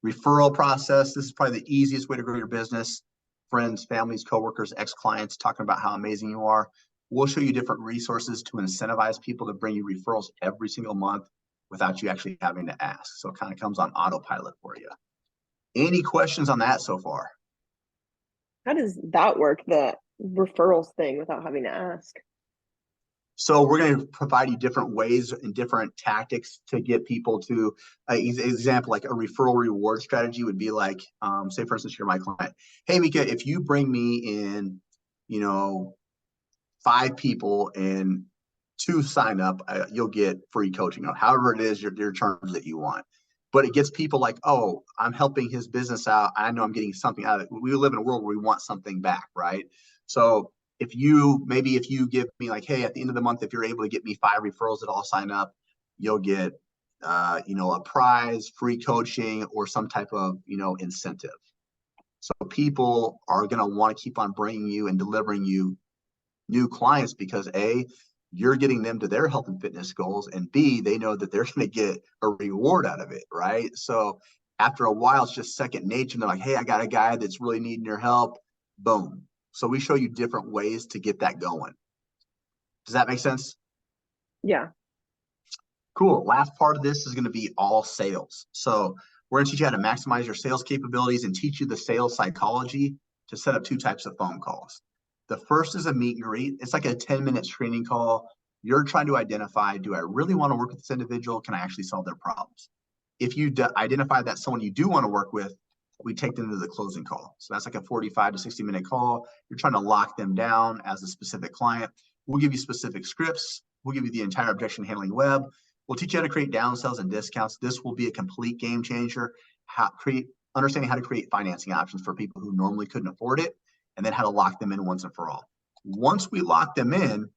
Referral process. This is probably the easiest way to grow your business. Friends, families, coworkers, ex-clients talking about how amazing you are. We'll show you different resources to incentivize people to bring you referrals every single month without you actually having to ask. So it kind of comes on autopilot for you. Any questions on that so far? How does that work, the referrals thing, without having to ask? So we're going to provide you different ways and different tactics to get people to, example, like a referral reward strategy would be like, say, for instance, you're my client. Hey, Mika, if you bring me in, 5 people and 2 sign up, you'll get free coaching on however it is your terms that you want. But it gets people like, oh, I'm helping his business out. I know I'm getting something out of it. We live in a world where we want something back, right? So if you give me like, hey, at the end of the month, if you're able to get me 5 referrals that all sign up, you'll get a prize, free coaching, or some type of incentive. So people are going to want to keep on bringing you and delivering you new clients because A, you're getting them to their health and fitness goals, and B, they know that they're going to get a reward out of it, right? So after a while, it's just second nature. They're like, hey, I got a guy that's really needing your help. Boom. So we show you different ways to get that going. Does that make sense? Yeah. Cool. Last part of this is going to be all sales. So we're going to teach you how to maximize your sales capabilities and teach you the sales psychology to set up 2 types of phone calls. The first is a meet and greet. It's like a 10-minute screening call. You're trying to identify, do I really want to work with this individual? Can I actually solve their problems? If you identify that someone you do want to work with, we take them to the closing call. So that's like a 45 to 60-minute call. You're trying to lock them down as a specific client. We'll give you specific scripts. We'll give you the entire objection handling web. We'll teach you how to create downsells and discounts. This will be a complete game changer. Understanding how to create financing options for people who normally couldn't afford it, and then how to lock them in once and for all. Once we lock them in,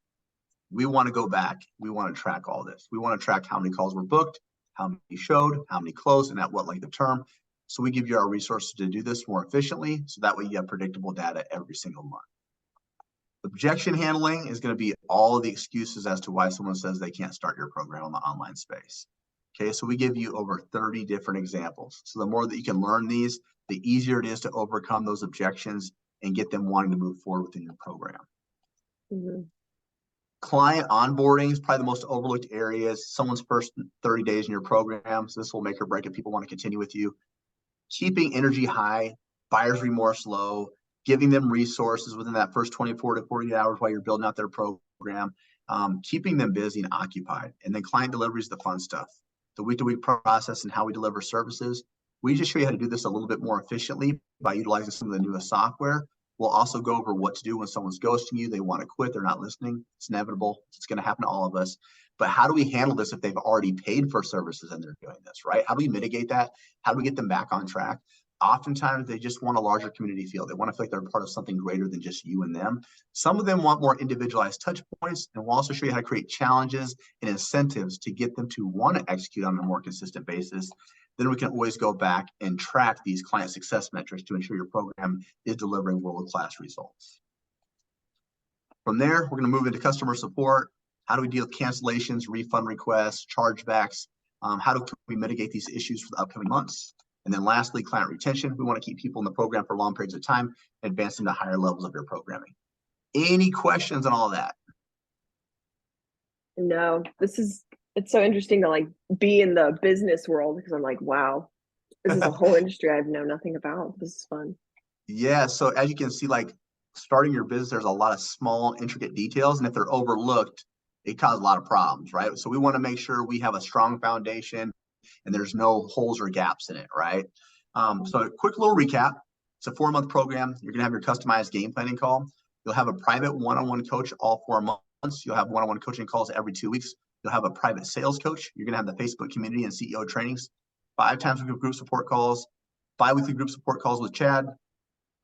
we want to go back. We want to track all this. We want to track how many calls were booked, how many showed, how many closed, and at what length of term. So we give you our resources to do this more efficiently. So that way you have predictable data every single month. Objection handling is going to be all of the excuses as to why someone says they can't start your program on the online space. Okay, so we give you over 30 different examples. So the more that you can learn these, the easier it is to overcome those objections and get them wanting to move forward within your program. Mm-hmm. Client onboarding is probably the most overlooked area. Someone's first 30 days in your program. So this will make or break if people want to continue with you. Keeping energy high, buyer's remorse low, giving them resources within that first 24 to 48 hours while you're building out their program, keeping them busy and occupied. And then client delivery is the fun stuff. The week-to-week process and how we deliver services. We just show you how to do this a little bit more efficiently by utilizing some of the newest software. We'll also go over what to do when someone's ghosting you, they want to quit, they're not listening. It's inevitable. It's going to happen to all of us. But how do we handle this if they've already paid for services and they're doing this, right? How do we mitigate that? How do we get them back on track? Oftentimes, they just want a larger community feel. They want to feel like they're part of something greater than just you and them. Some of them want more individualized touch points, and we'll also show you how to create challenges and incentives to get them to want to execute on a more consistent basis. Then we can always go back and track these client success metrics to ensure your program is delivering world-class results. From there, we're going to move into customer support. How do we deal with cancellations, refund requests, chargebacks? How do we mitigate these issues for the upcoming months? And then lastly, client retention. We want to keep people in the program for long periods of time and advance them to higher levels of your programming. Any questions on all that? No, it's so interesting to like be in the business world because I'm like, wow, this is a whole industry I know nothing about. This is fun. Yeah. So as you can see, like starting your business, there's a lot of small, intricate details. And if they're overlooked, it causes a lot of problems, right? So we want to make sure we have a strong foundation and there's no holes or gaps in it, right? So a quick little recap. It's a 4-month program. You're going to have your customized game planning call. You'll have a private one-on-one coach all 4 months. You'll have one-on-one coaching calls every 2 weeks. You'll have a private sales coach. You're going to have the Facebook community and CEO trainings, 5 times a week group support calls, bi-weekly group support calls with Chad,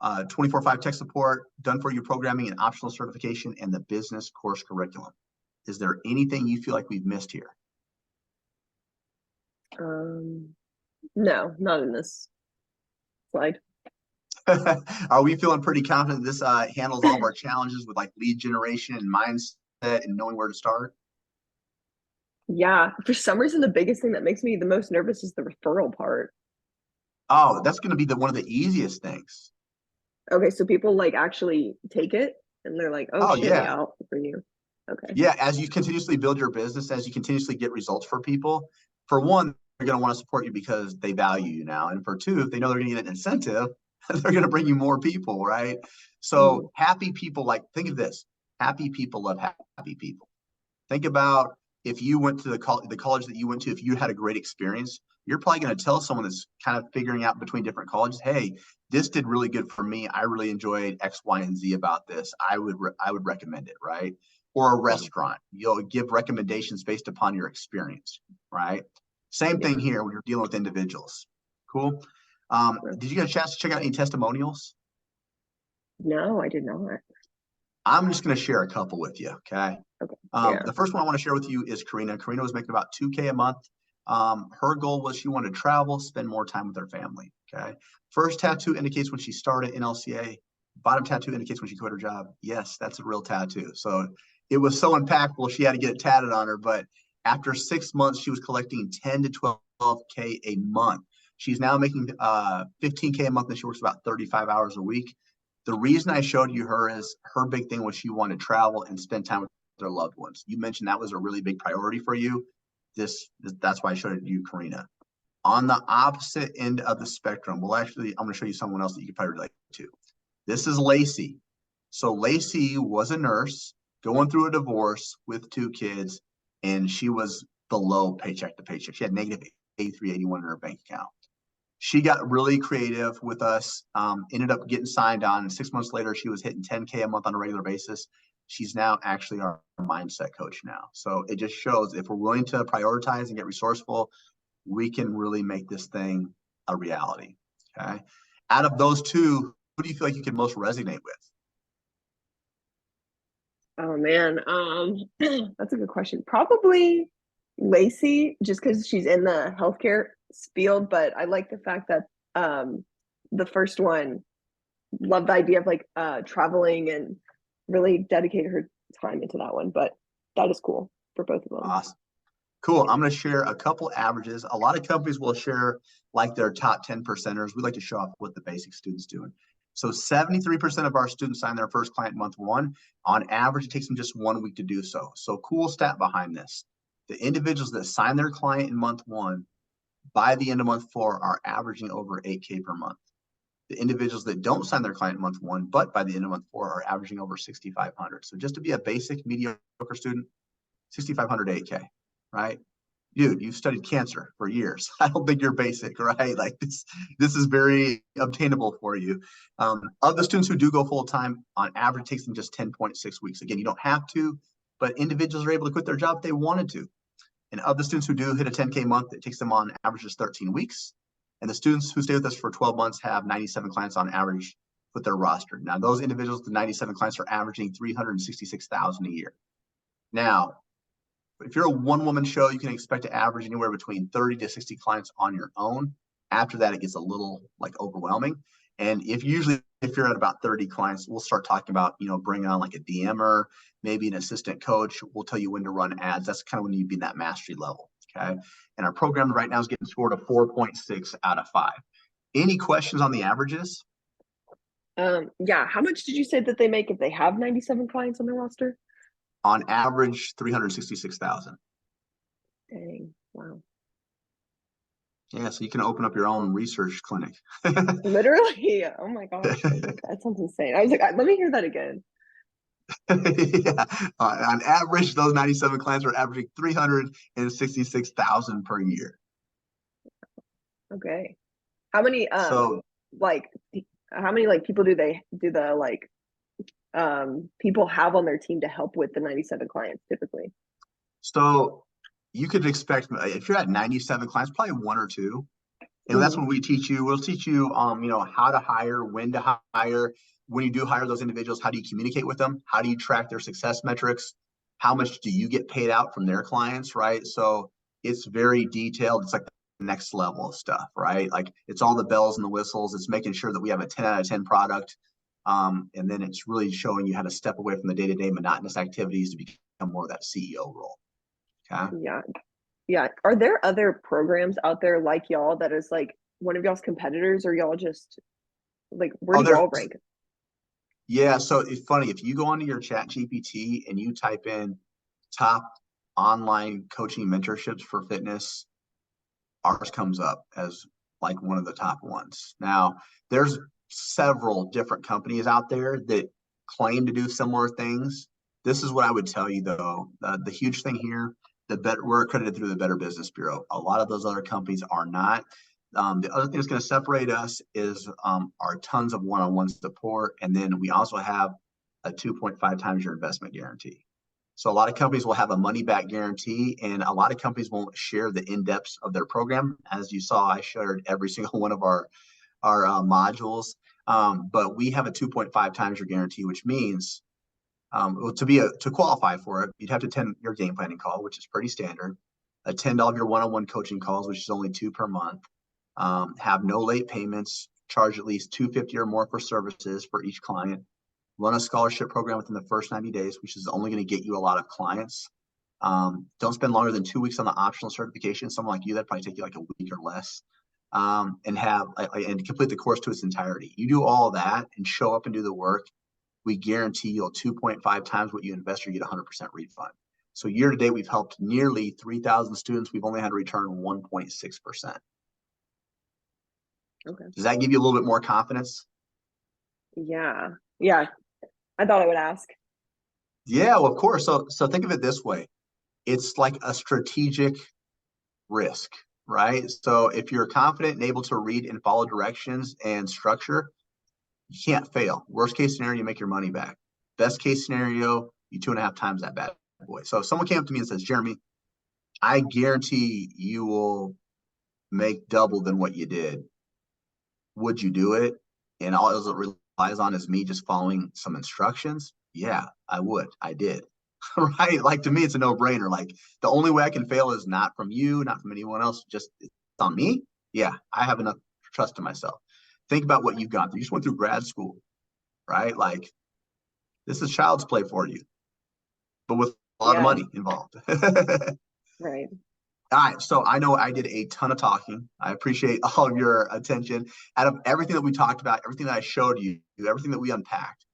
24/5 tech support, done for you programming and optional certification, and the business course curriculum. Is there anything you feel like we've missed here? No, not in this slide. Are we feeling pretty confident this handles all of our challenges with like lead generation and mindset and knowing where to start? Yeah, for some reason, the biggest thing that makes me the most nervous is the referral part. Oh, that's going to be one of the easiest things. Okay, so people like actually take it and they're like, oh Oh shit, yeah, yeah, I'll for you. Okay. yeah. As you continuously build your business, as you continuously get results for people, for one, they're going to want to support you because they value you now, and for two, if they know they're going to get an incentive, they're going to bring you more people, right? Mm, So happy people, like think of this: happy people love happy people. Think about if you went to the college that you went to, if you had a great experience, you're probably going to tell someone that's kind of figuring out between different colleges, hey, this did really good for me. I really enjoyed X, Y, and Z about this. I would recommend it, right? Or a mm, restaurant, you'll give recommendations based upon your experience, right? Same yeah. thing here when you're dealing with individuals. Cool. Right. Did you get a chance to check out any testimonials? No, I did not. I'm just going to share a couple with you. Okay. Okay. Yeah. The first one I want to share with you is Karina. Karina was making about 2K a month. Her goal was she wanted to travel, spend more time with her family. Okay. First tattoo indicates when she started in LCA. Bottom tattoo indicates when she quit her job. Yes, that's a real tattoo. So it was so impactful, she had to get it tatted on her. But after 6 months, she was collecting 10 to 12K a month. She's now making 15K a month, and she works about 35 hours a week. The reason I showed you her is her big thing was she wanted to travel and spend time with their loved ones. You mentioned that was a really big priority for you. That's why I showed it to you, Karina. On the opposite end of the spectrum, well, actually, I'm going to show you someone else that you could probably relate to. This is Lacey. So Lacey was a nurse going through a divorce with 2 kids, and she was below paycheck to paycheck. She had negative 8381 in her bank account. She got really creative with us, ended up getting signed on. And 6 months later, she was hitting 10K a month on a regular basis. She's now actually our mindset coach now. So it just shows if we're willing to prioritize and get resourceful, we can really make this thing a reality. Okay. Out of those two, who do you feel like you can most resonate with? Oh man. That's a good question. Probably Lacey, just because she's in the healthcare field, but I like the fact that the first one loved the idea of like traveling and really dedicated her time into that one. But that is cool for both of them. Awesome. Cool. I'm going to share a couple averages. A lot of companies will share like their top 10 percenters. We like to show off what the basic students doing. So 73% of our students sign their first client month one. On average, it takes them just 1 week to do so. So cool stat behind this. The individuals that sign their client in month one, by the end of month four, are averaging over 8K per month. The individuals that don't sign their client in month one, but by the end of month four, are averaging over 6,500. So just to be a basic mediocre student, 6,500 to 8K, right? Dude, you've studied cancer for years. I don't think you're basic, right? Like this is very obtainable for you. Of the students who do go full time, on average, it takes them just 10.6 weeks. Again, you don't have to, but individuals are able to quit their job if they wanted to. And of the students who do hit a 10K month, it takes them on average just 13 weeks. And the students who stay with us for 12 months have 97 clients on average with their roster. Now, those individuals, the 97 clients, are averaging 366,000 a year. Now, if you're a one-woman show, you can expect to average anywhere between 30 to 60 clients on your own. After that, it gets a little like overwhelming. And if you're at about 30 clients, we'll start talking about, bringing on like a DMer, maybe an assistant coach. We'll tell you when to run ads. That's kind of when you'd be in that mastery level. Okay. And our program right now is getting scored a 4.6 out of 5. Any questions on the averages? Yeah. How much did you say that they make if they have 97 clients on their roster? On average, 366,000. Dang. Wow. Yeah, so you can open up your own research clinic. Literally. Oh my gosh. That sounds insane. I was like, let me hear that again. Yeah. On average, those 97 clients are averaging 366,000 per year. Okay. How many So, like how many like people do the like people have on their team to help with the 97 clients typically? so you could expect if you're at 97 clients, probably one or two. That's Hmm. when we teach you. We'll teach you, how to hire, when to hire. When you do hire those individuals, how do you communicate with them? How do you track their success metrics? How much do you get paid out from their clients, right? So it's very detailed. It's like the next level of stuff, right? Like it's all the bells and the whistles. It's making sure that we have a 10 out of 10 product. And then it's really showing you how to step away from the day-to-day monotonous activities to become more of that CEO role. Okay. Yeah. Yeah. Are there other programs out there like y'all that is like one of y'all's competitors, or y'all just like where Oh, do there's y'all rank? Yeah, so it's funny if you go onto your chat GPT and you type in top online coaching mentorships for fitness, ours comes up as like one of the top ones. Now, there's several different companies out there that claim to do similar things. This is what I would tell you though. The huge thing here, we're accredited through the Better Business Bureau. A lot of those other companies are not. The other thing that's going to separate us is our tons of one-on-one support, and then we also have a 2.5 times your investment guarantee. So a lot of companies will have a money back guarantee, and a lot of companies won't share the in depths of their program. As you saw, I shared every single one of our modules, but we have a 2.5 times your guarantee, which means to qualify for it, you'd have to attend your game planning call, which is pretty standard. Attend all of your one-on-one coaching calls, which is only 2 per month. Have no late payments. Charge at least 250 or more for services for each client. Run a scholarship program within the first 90 days, which is only going to get you a lot of clients. Don't spend longer than 2 weeks on the optional certification. Someone like you, that'd probably take you like a week or less. And complete the course to its entirety. You do all that and show up and do the work. We guarantee you'll 2.5 times what you invest, or you get 100% refund. So year to date, we've helped nearly 3,000 students. We've only had to return 1.6%. Okay. Does that give you a little bit more confidence? Yeah. Yeah. I thought I would ask. Yeah, well, of course. So think of it this way. It's like a strategic risk, right? So if you're confident and able to read and follow directions and structure, you can't fail. Worst case scenario, you make your money back. Best case scenario, you 2.5 times that bad boy. So if someone came up to me and says, Jeremy, I guarantee you will make double than what you did. Would you do it? And all it relies on is me just following some instructions. Yeah, I would. I did. Right? Like to me, it's a no brainer. Like the only way I can fail is not from you, not from anyone else, just it's on me. Yeah, I have enough trust in myself. Think about what you've gone through. You just went through grad school, right? Like this is child's play for you, but with a lot of Yeah. money involved. Right. All right, so I know I did a ton of talking. I appreciate all of your attention. Out of everything that we talked about, everything that I showed you, everything that we unpacked,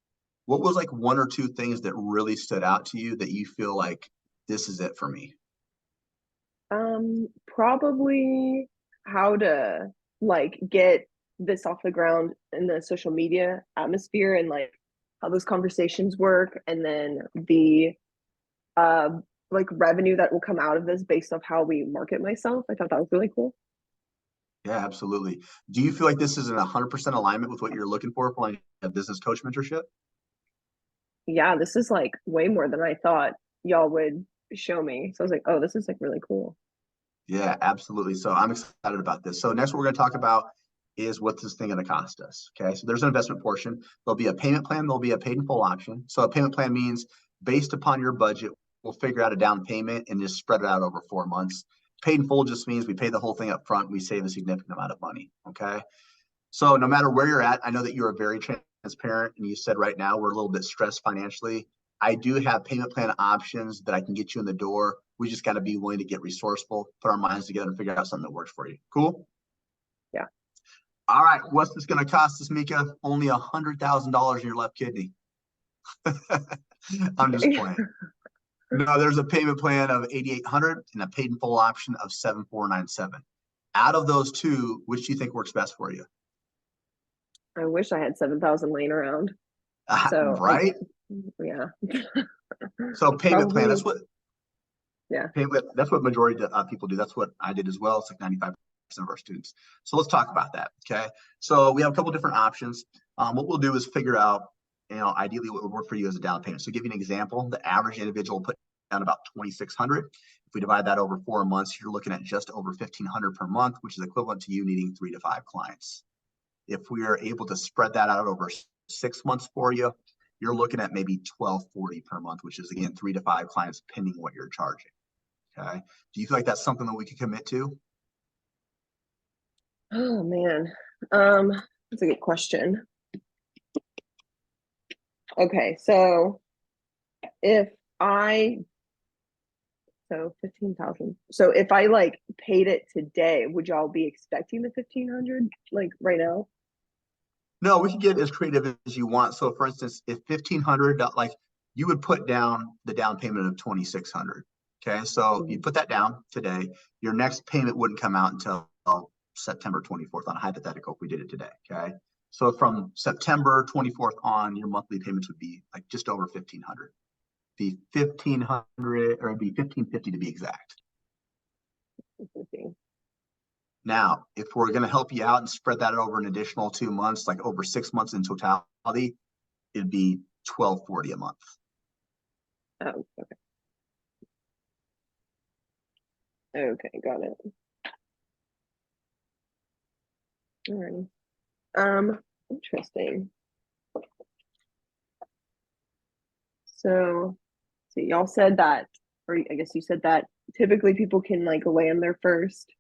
what was like one or two things that really stood out to you that you feel like this is it for me? Probably how to like get this off the ground in the social media atmosphere, and like how those conversations work, and then the uh like revenue that will come out of this based off how we market myself. I thought that was really cool. Yeah, absolutely. Do you feel like this is in 100% alignment with what you're looking for like a business coach mentorship? Yeah, this is like way more than I thought y'all would show me. So I was like, oh, this is like really cool. Yeah, absolutely. So I'm excited about this. So next, what we're going to talk about is what this thing going to cost us. Okay, so there's an investment portion. There'll be a payment plan. There'll be a paid in full option. So a payment plan means based upon your budget, we'll figure out a down payment and just spread it out over 4 months. Paid in full just means we pay the whole thing up front. We save a significant amount of money. Okay. So no matter where you're at, I know that you are very transparent and you said right now we're a little bit stressed financially. I do have payment plan options that I can get you in the door. We just got to be willing to get resourceful, put our minds together and figure out something that works for you. Cool? Yeah. All right, what's this going to cost us, Mika? Only $100,000 in your left kidney. I'm just playing. No, there's a payment plan of 8,800 and a paid in full option of 7,497. Out of those two, which do you think works best for you? I wish I had 7,000 laying around. So Right? yeah, So payment plan, probably, yeah. that's what majority of people do. That's what I did as well. It's like 95% of our students. So let's talk about that. Okay. So we have a couple different options. What we'll do is figure out, ideally what would work for you as a down payment. So give you an example, the average individual put down about 2,600. If we divide that over 4 months, you're looking at just over 1,500 per month, which is equivalent to you needing 3 to 5 clients. If we are able to spread that out over 6 months for you, you're looking at maybe 1,240 per month, which is again 3 to 5 clients, pending what you're charging. Okay. Do you feel like that's something that we could commit to? Oh man, that's a good question. Okay, so if I so 15,000. So if I like paid it today, would y'all be expecting the 1,500 like right now? No, we can get as creative as you want. So for instance, if 1,500, like you would put down the down payment of 2,600. Okay. So you Mhm. put that down today. Your next payment wouldn't come out until September 24th on a hypothetical if we did it today. Okay. So from September 24th on, your monthly payments would be like just over 1,500. Be 1,500 or it'd be 1,550 to be exact. Now, if we're going to help you out and spread that over an additional 2 months, like over 6 months in totality, it'd be 1,240 a month. Oh, okay. Okay, got it. All right. Interesting. So, y'all said that, or I guess you said that typically people can like land their first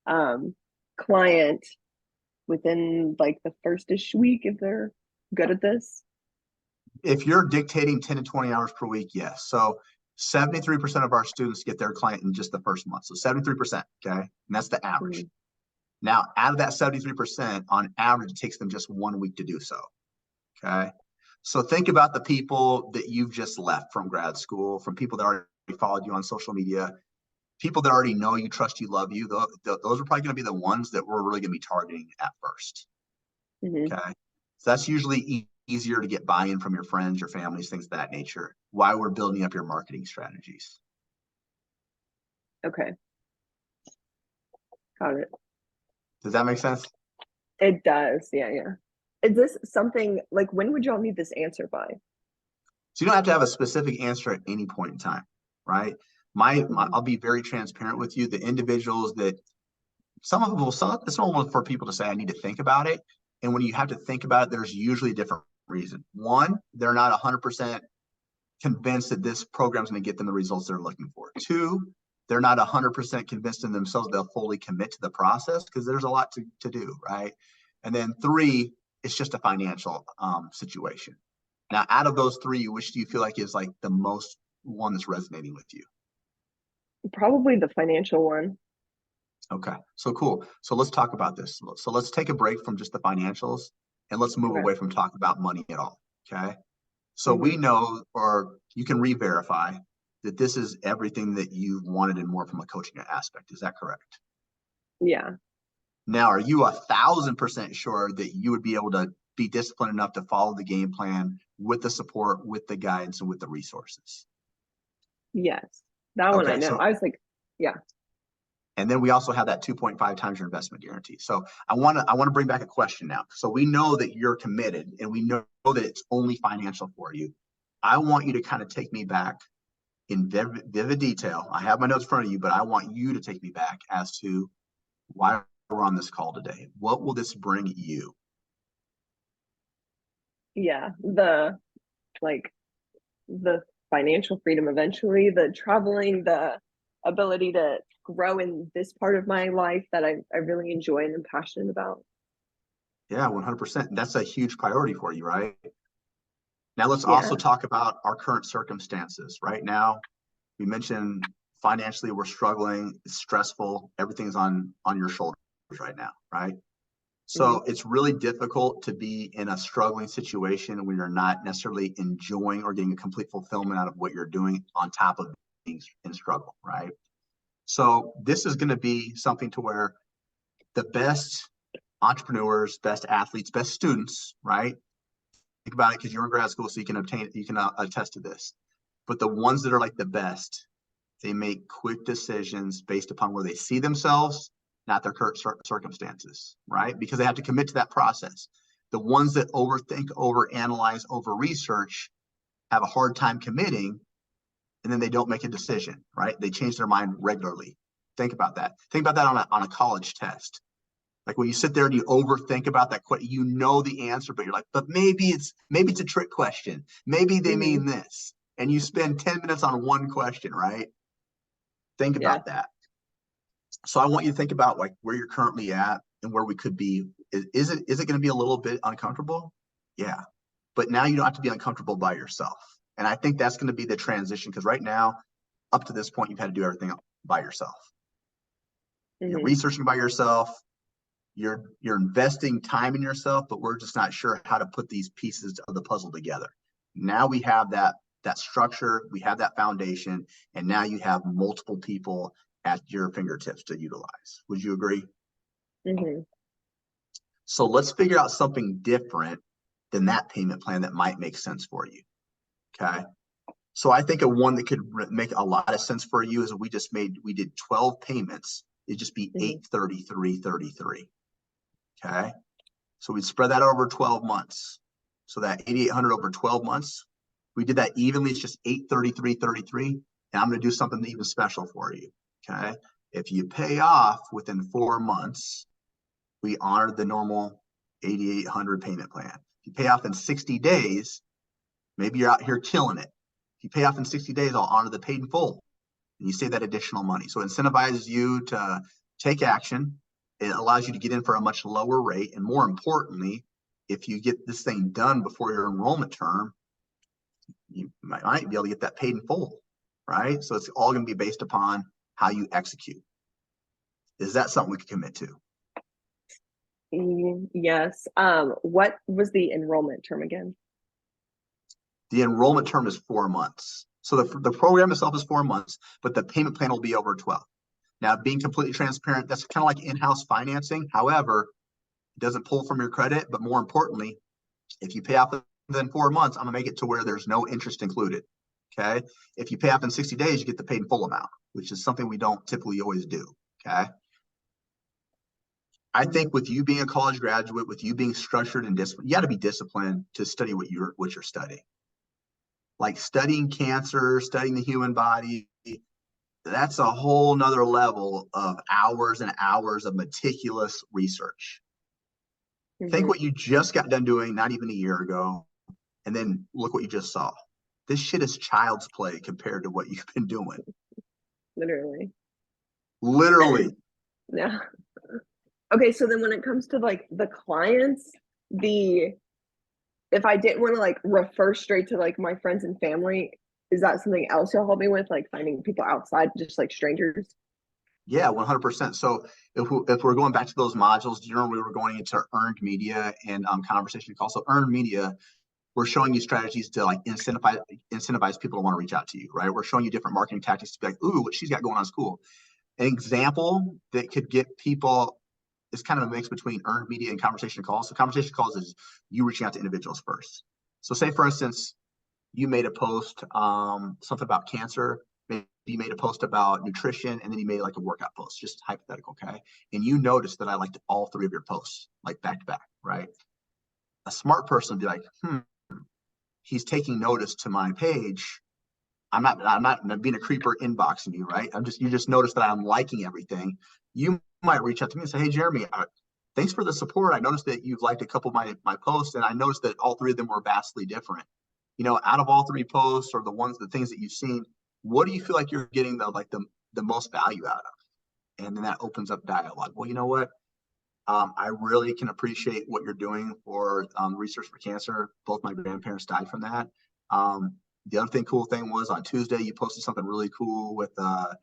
um client within like the first-ish week if they're good at this. If you're dictating 10 to 20 hours per week, yes. So 73% of our students get their client in just the first month. So 73%, okay? And that's the average. Mhm. Now, out of that 73%, on average, it takes them just 1 week to do so, okay? So think about the people that you've just left from grad school, from people that already followed you on social media, people that already know you, trust you, love you. Those are probably going to be the ones that we're really going to be targeting at first. Mhm. Okay. So that's usually easier to get buy-in from your friends, your families, things of that nature. Why we're building up your marketing strategies. Okay, got it. Does that make sense? It does. Yeah, yeah. Is this something like when would y'all need this answer by? So you don't have to have a specific answer at any point in time, right? Mhm. I'll be very transparent with you. The individuals that some of them will, it's normal for people to say, I need to think about it. And when you have to think about it, there's usually a different reason. One, they're not 100% convinced that this program is going to get them the results they're looking for. Two, they're not 100% convinced in themselves they'll fully commit to the process because there's a lot to do, right? And then three, it's just a financial situation. Now, out of those three, which do you feel like is like the most one that's resonating with you? Probably the financial one. Okay, so cool. So let's talk about this. So let's take a break from just the financials and let's move Okay. away from talking about money at all. Okay. So we Hmm. know, or you can re-verify that this is everything that you wanted and more from a coaching aspect. Is that correct? Yeah. Now, are you 1,000% sure that you would be able to be disciplined enough to follow the game plan with the support, with the guidance, and with the resources? Yes. That one I Okay, know. so I was like, yeah. and then we also have that 2.5 times your investment guarantee. So I want to bring back a question now. So we know that you're committed and we know that it's only financial for you. I want you to kind of take me back in vivid detail. I have my notes in front of you, but I want you to take me back as to why we're on this call today. What will this bring you? Yeah. Like the financial freedom eventually, the traveling, the ability to grow in this part of my life that I really enjoy and am passionate about. Yeah, 100%. That's a huge priority for you, right? Now let's also Yeah. talk about our current circumstances. Right now, we mentioned financially we're struggling, it's stressful, everything's on your shoulders right now, right? Mhm. So it's really difficult to be in a struggling situation when you're not necessarily enjoying or getting a complete fulfillment out of what you're doing on top of being in struggle, right? So this is going to be something to where the best entrepreneurs, best athletes, best students, right? Think about it because you're in grad school, so you can attest to this. But the ones that are like the best, they make quick decisions based upon where they see themselves, not their current circumstances, right? Because they have to commit to that process. The ones that overthink, overanalyze, over research have a hard time committing, and then they don't make a decision, right? They change their mind regularly. Think about that. Think about that on a college test. Like when you sit there and you overthink about that question, you know the answer, but you're like, but maybe it's a trick question. Maybe they Mhm. mean this. And you spend 10 minutes on one question, right? Think Yeah. about that. So I want you to think about like where you're currently at and where we could be. Is it going to be a little bit uncomfortable? Yeah. But now you don't have to be uncomfortable by yourself. And I think that's going to be the transition because right now, up to this point, you've had to do everything by yourself. You're Mhm. researching by yourself, you're investing time in yourself, but we're just not sure how to put these pieces of the puzzle together. Now we have that structure, we have that foundation, and now you have multiple people at your fingertips to utilize. Would you agree? Mhm. So let's figure out something different than that payment plan that might make sense for you. Okay. So I think of one that could make a lot of sense for you is we did 12 payments. It'd just be Mhm. 833.33. Okay. So we'd spread that over 12 months. So that 8,800 over 12 months, we did that evenly. It's just 833.33. And I'm going to do something even special for you. Okay. If you pay off within 4 months, we honor the normal 8,800 payment plan. If you pay off in 60 days, maybe you're out here killing it. If you pay off in 60 days, I'll honor the paid in full. And you save that additional money. So it incentivizes you to take action. It allows you to get in for a much lower rate. And more importantly, if you get this thing done before your enrollment term, you might be able to get that paid in full, right? So it's all going to be based upon how you execute. Is that something we can commit to? Yes. What was the enrollment term again? The enrollment term is 4 months. So the program itself is 4 months, but the payment plan will be over 12. Now, being completely transparent, that's kind of like in-house financing. However, it doesn't pull from your credit, but more importantly, if you pay off within 4 months, I'm gonna make it to where there's no interest included. Okay. If you pay off in 60 days, you get the paid in full amount, which is something we don't typically always do. Okay. I Mhm. think with you being a college graduate, with you being structured and disciplined, you got to be disciplined to study what you're studying. Like studying cancer, studying the human body, that's a whole nother level of hours and hours of meticulous research. Think Mhm. what you just got done doing not even a year ago, and then look what you just saw. This shit is child's play compared to what you've been doing. Literally. Literally. Yeah. Okay, so then when it comes to like the clients, the if I didn't want to like refer straight to like my friends and family, is that something else you'll help me with, like finding people outside, just like strangers? Yeah, 100%. So if we're going back to those modules, you know, we were going into earned media and conversation calls. So earned media, we're showing you strategies to like incentivize people to want to reach out to you, right? We're showing you different marketing tactics to be like, ooh, what she's got going on is cool. An example that could get people is kind of a mix between earned media and conversation calls. So conversation calls is you reaching out to individuals first. So say for instance, you made a post, something about cancer. Maybe you made a post about nutrition, and then you made like a workout post, just hypothetical, okay? And you noticed that I liked all three of your posts, like back to back, right? A smart person would be like, he's taking notice to my page. I'm not being a creeper inboxing you, right? You just notice that I'm liking everything. You might reach out to me and say, hey, Jeremy, thanks for the support. I noticed that you've liked a couple of my posts, and I noticed that all three of them were vastly different. You know, out of all three posts or the things that you've seen, what do you feel like you're getting the most value out of? And then that opens up dialogue. Well, you know what? I really can appreciate what you're doing for research for cancer. Both my grandparents died from that. The other cool thing was on Tuesday, you posted something really cool with a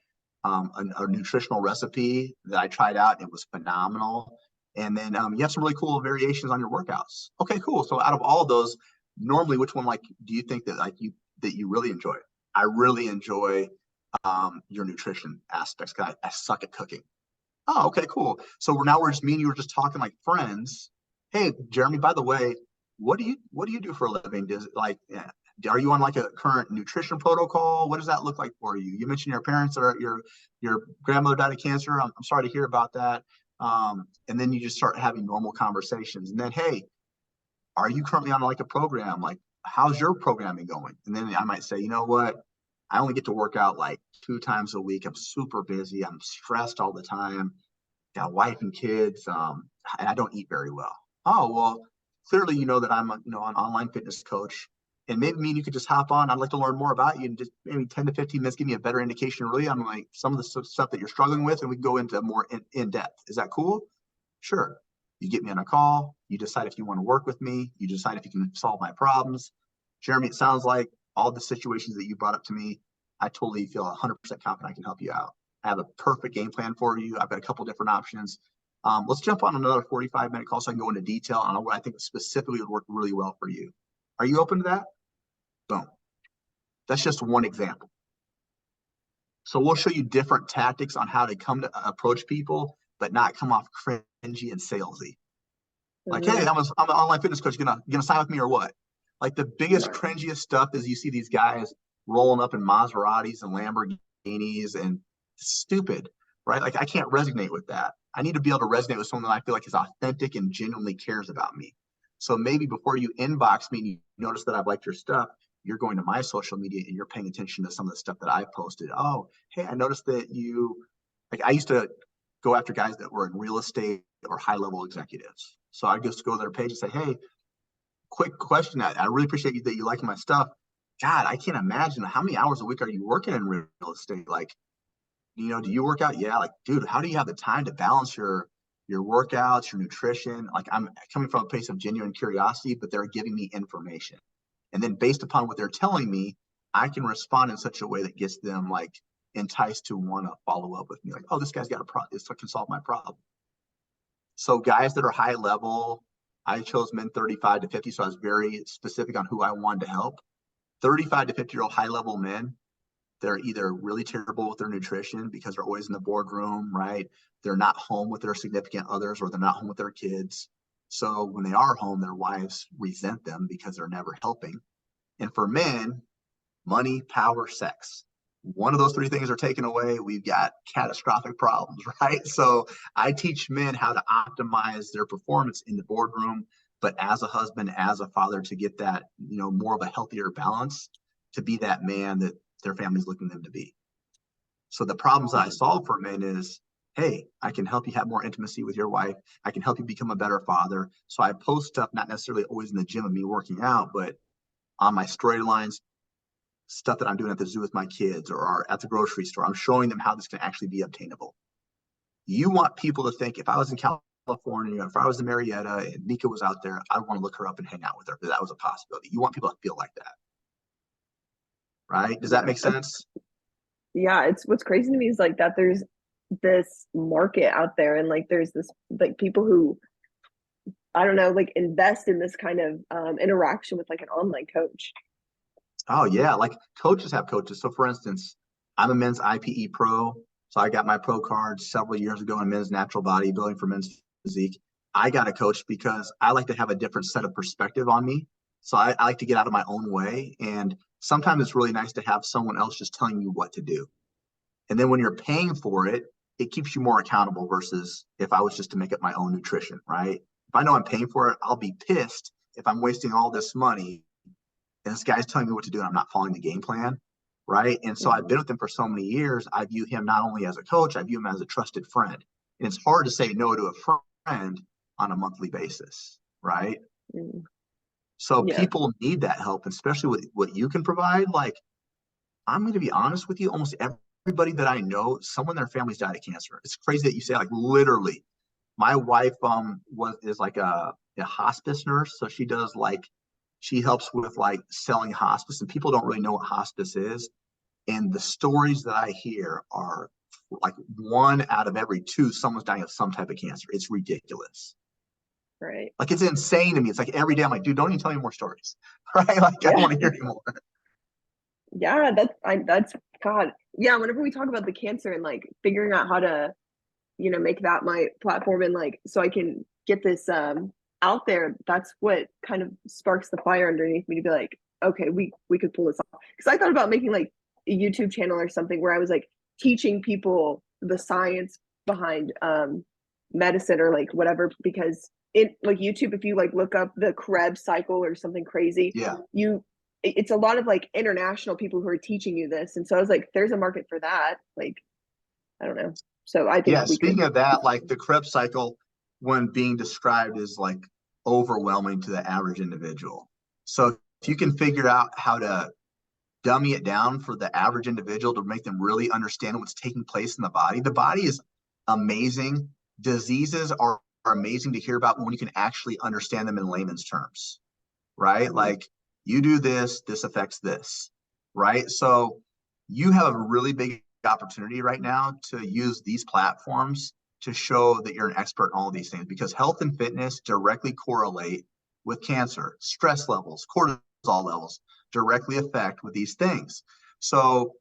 nutritional recipe that I tried out. And it was phenomenal. And then you have some really cool variations on your workouts. Okay, cool. So out of all of those, normally which one like do you think that like you really enjoy? I really enjoy your nutrition aspects. 'Cause I suck at cooking. Oh, okay, cool. So we're just me and you were just talking like friends. Hey, Jeremy, by the way, what do you do for a living? Does like yeah, are you on like a current nutrition protocol? What does that look like for you? You mentioned your parents or your grandmother died of cancer. I'm sorry to hear about that. And then you just start having normal conversations. And then, hey, are you currently on like a program? Like, how's your programming going? And then I might say, you know what? I only get to work out like 2 times a week. I'm super busy. I'm stressed all the time. Got a wife and kids, and I don't eat very well. Oh, well, clearly you know that I'm an online fitness coach, and maybe me and you could just hop on. I'd like to learn more about you and just maybe 10 to 15 minutes, give me a better indication really on like some of the stuff that you're struggling with, and we can go into more in depth. Is that cool? Sure. You get me on a call. You decide if you want to work with me. You decide if you can solve my problems. Jeremy, it sounds like all the situations that you brought up to me, I totally feel 100% confident I can help you out. I have a perfect game plan for you. I've got a couple different options. Let's jump on another 45-minute call so I can go into detail on what I think specifically would work really well for you. Are you open to that? Boom. That's just one example. So we'll show you different tactics on how to come to approach people, but not come off cringy and salesy. Like, hey, I'm an online fitness coach. You gonna sign with me or what? Like the biggest Right. cringiest stuff is you see these guys rolling up in Maseratis and Lamborghinis and stupid, right? Like I can't resonate with that. I need to be able to resonate with someone that I feel like is authentic and genuinely cares about me. So maybe before you inbox me and you notice that I've liked your stuff, you're going to my social media and you're paying attention to some of the stuff that I've posted. Oh, hey, I noticed that you like I used to go after guys that were in real estate or high level executives. So I just go to their page and say, hey, quick question. I really appreciate you that you like my stuff. God, I can't imagine how many hours a week are you working in real estate? Like, do you work out? Yeah. Like, dude, how do you have the time to balance your workouts, your nutrition? Like, I'm coming from a place of genuine curiosity, but they're giving me information. And then based upon what they're telling me, I can respond in such a way that gets them like enticed to want to follow up with me. Like, oh, this guy's got a problem. This can solve my problem. So guys that are high level, I chose men 35 to 50. So I was very specific on who I wanted to help. 35 to 50-year-old high level men, they're either really terrible with their nutrition because they're always in the boardroom, right? They're not home with their significant others or they're not home with their kids. So when they are home, their wives resent them because they're never helping. And for men, money, power, sex. One of those three things are taken away, we've got catastrophic problems, right? So I teach men how to optimize their performance in the boardroom, but as a husband, as a father, to get that, more of a healthier balance, to be that man that their family's looking them to be. So the problems that I solve for men is, hey, I can help you have more intimacy with your wife. I can help you become a better father. So I post stuff, not necessarily always in the gym of me working out, but on my storylines, stuff that I'm doing at the zoo with my kids or at the grocery store. I'm showing them how this can actually be obtainable. You want people to think if I was in California, if I was in Marietta and Mika was out there, I want to look her up and hang out with her. That was a possibility. You want people to feel like that. Right? Does that make sense? Yeah, it's what's crazy to me is like that there's this market out there and like there's this like people who I don't know, like invest in this kind of interaction with like an online coach. Oh yeah, like coaches have coaches. So for instance, I'm a men's IPE pro. So I got my pro card several years ago in men's natural bodybuilding for men's physique. I got a coach because I like to have a different set of perspective on me. So I like to get out of my own way. And sometimes it's really nice to have someone else just telling you what to do. And then when you're paying for it, it keeps you more accountable versus if I was just to make up my own nutrition, right? If I know I'm paying for it, I'll be pissed if I'm wasting all this money and this guy's telling me what to do and I'm not following the game plan, right? And so I've been with him for so many years. I view him not only as a coach, I view him as a trusted friend. And it's hard to say no to a friend on a monthly basis, right? Mm. So Yeah. people need that help, especially with what you can provide. Like, I'm going to be honest with you, almost everybody that I know, someone in their family's died of cancer. It's crazy that you say like literally. My wife is like a hospice nurse, so she helps with like selling hospice, and people don't really know what hospice is. And the stories that I hear are like 1 out of every 2, someone's dying of some type of cancer. It's ridiculous. Right. Like it's insane to me. It's like every day I'm like, dude, don't even tell me more stories. Right? Like I don't Yeah. want to hear anymore. Yeah, that's God. Yeah, whenever we talk about the cancer and like figuring out how to, make that my platform and like so I can get this out there, that's what kind of sparks the fire underneath me to be like, okay, we could pull this off. Because I thought about making like a YouTube channel or something where I was like teaching people the science behind medicine or like whatever, because it like YouTube, if you like look up the Krebs cycle or something crazy, Yeah. it's a lot of like international people who are teaching you this. And so I was like, there's a market for that. Like, I don't know. So I think Yeah. we could. Speaking of that, like the Krebs cycle, when being described, is like overwhelming to the average individual. So if you can figure out how to dummy it down for the average individual to make them really understand what's taking place in the body is amazing. Diseases are amazing to hear about when you can actually understand them in layman's terms, right? Mhm. Like you do this, this affects this, right? So you have a really big opportunity right now to use these platforms to show that you're an expert in all of these things, because health and fitness directly correlate with cancer. Stress levels, cortisol levels directly affect with these things. So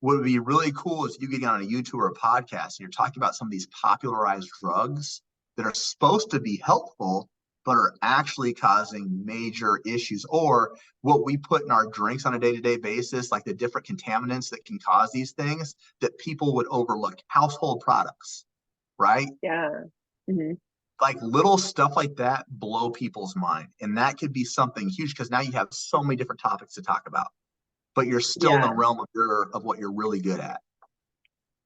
what would be really cool is you getting on a YouTube or a podcast and you're talking about some of these popularized drugs that are supposed to be helpful, but are actually causing major issues. Or what we put in our drinks on a day-to-day basis, like the different contaminants that can cause these things that people would overlook. Household products, right? Yeah. Hmm. Like little stuff like that blow people's mind. And that could be something huge because now you have so many different topics to talk about, but you're still in the Yeah. realm of what you're really good at.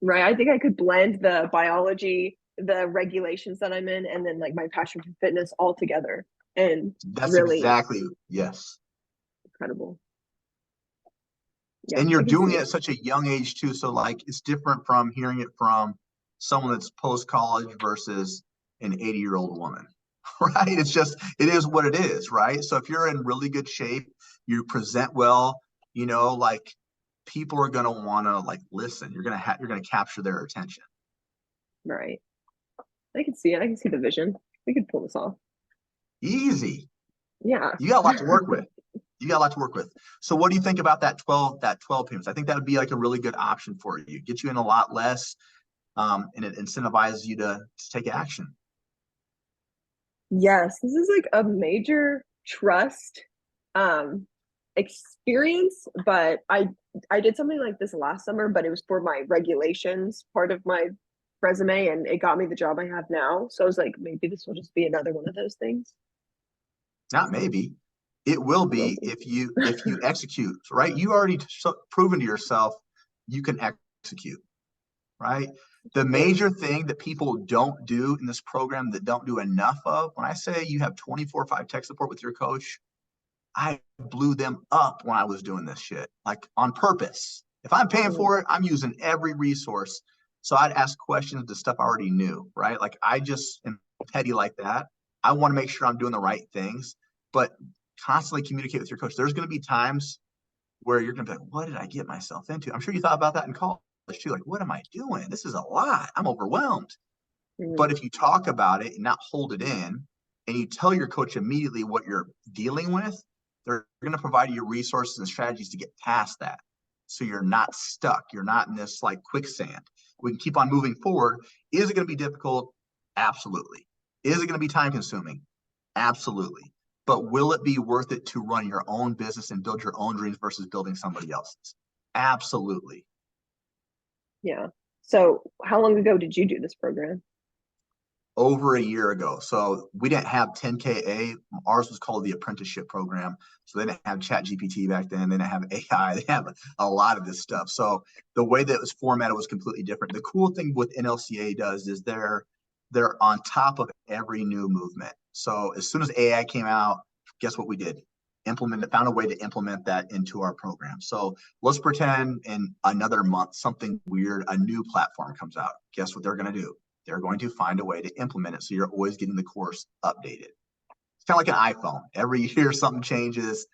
Right. I think I could blend the biology, the regulations that I'm in, and then like my passion for fitness all together. And That's really exactly, yes. incredible. Yeah, And you're I can doing see it it. at such a young age too. So like it's different from hearing it from someone that's post college versus an 80-year-old woman. Right? It's just it is what it is, right? So if you're in really good shape, you present well, like people are gonna wanna like listen. You're gonna capture their attention. Right. I can see it. I can see the vision. We could pull this off. Easy. Yeah. You got a lot to work with. You got a lot to work with. So what do you think about that 12 payments? I think that would be like a really good option for you. Get you in a lot less, and it incentivizes you to take action. Yes, this is like a major trust um experience, but I did something like this last summer, but it was for my regulations part of my resume and it got me the job I have now. So I was like, maybe this will just be another one of those things. Not maybe. It will Will be be. if you execute, right? You already proven to yourself you can execute, right? The Yeah. major thing that people don't do in this program, that don't do enough of, when I say you have 24/5 tech support with your coach, I blew them up when I was doing this shit, like on purpose. If I'm paying Mm, for it, I'm using every resource. So I'd ask questions to stuff I already knew, right? Like I just am petty like that. I want to make sure I'm doing the right things, but constantly communicate with your coach. There's going to be times where you're going to be like, what did I get myself into? I'm sure you thought about that in college too. Like, what am I doing? This is a lot. I'm overwhelmed. mm, But if you talk about it and not hold it in, and you tell your coach immediately what you're dealing with, they're going to provide you resources and strategies to get past that. So you're not stuck. You're not in this like quicksand. We can keep on moving forward. Is it going to be difficult? Absolutely. Is it going to be time consuming? Absolutely. But will it be worth it to run your own business and build your own dreams versus building somebody else's? Absolutely. yeah. So how long ago did you do this program? Over a year ago. So we didn't have 10KA. Ours was called the apprenticeship program. So they didn't have Chat GPT back then. They didn't have AI. They have a lot of this stuff. So the way that it was formatted was completely different. The cool thing with NLCA does is they're on top of every new movement. So as soon as AI came out, guess what we did? Found a way to implement that into our program. So let's pretend in another month something weird, a new platform comes out. Guess what they're going to do? They're going to find a way to implement it so you're always getting the course updated. It's kind of like an iPhone. Every year something changes,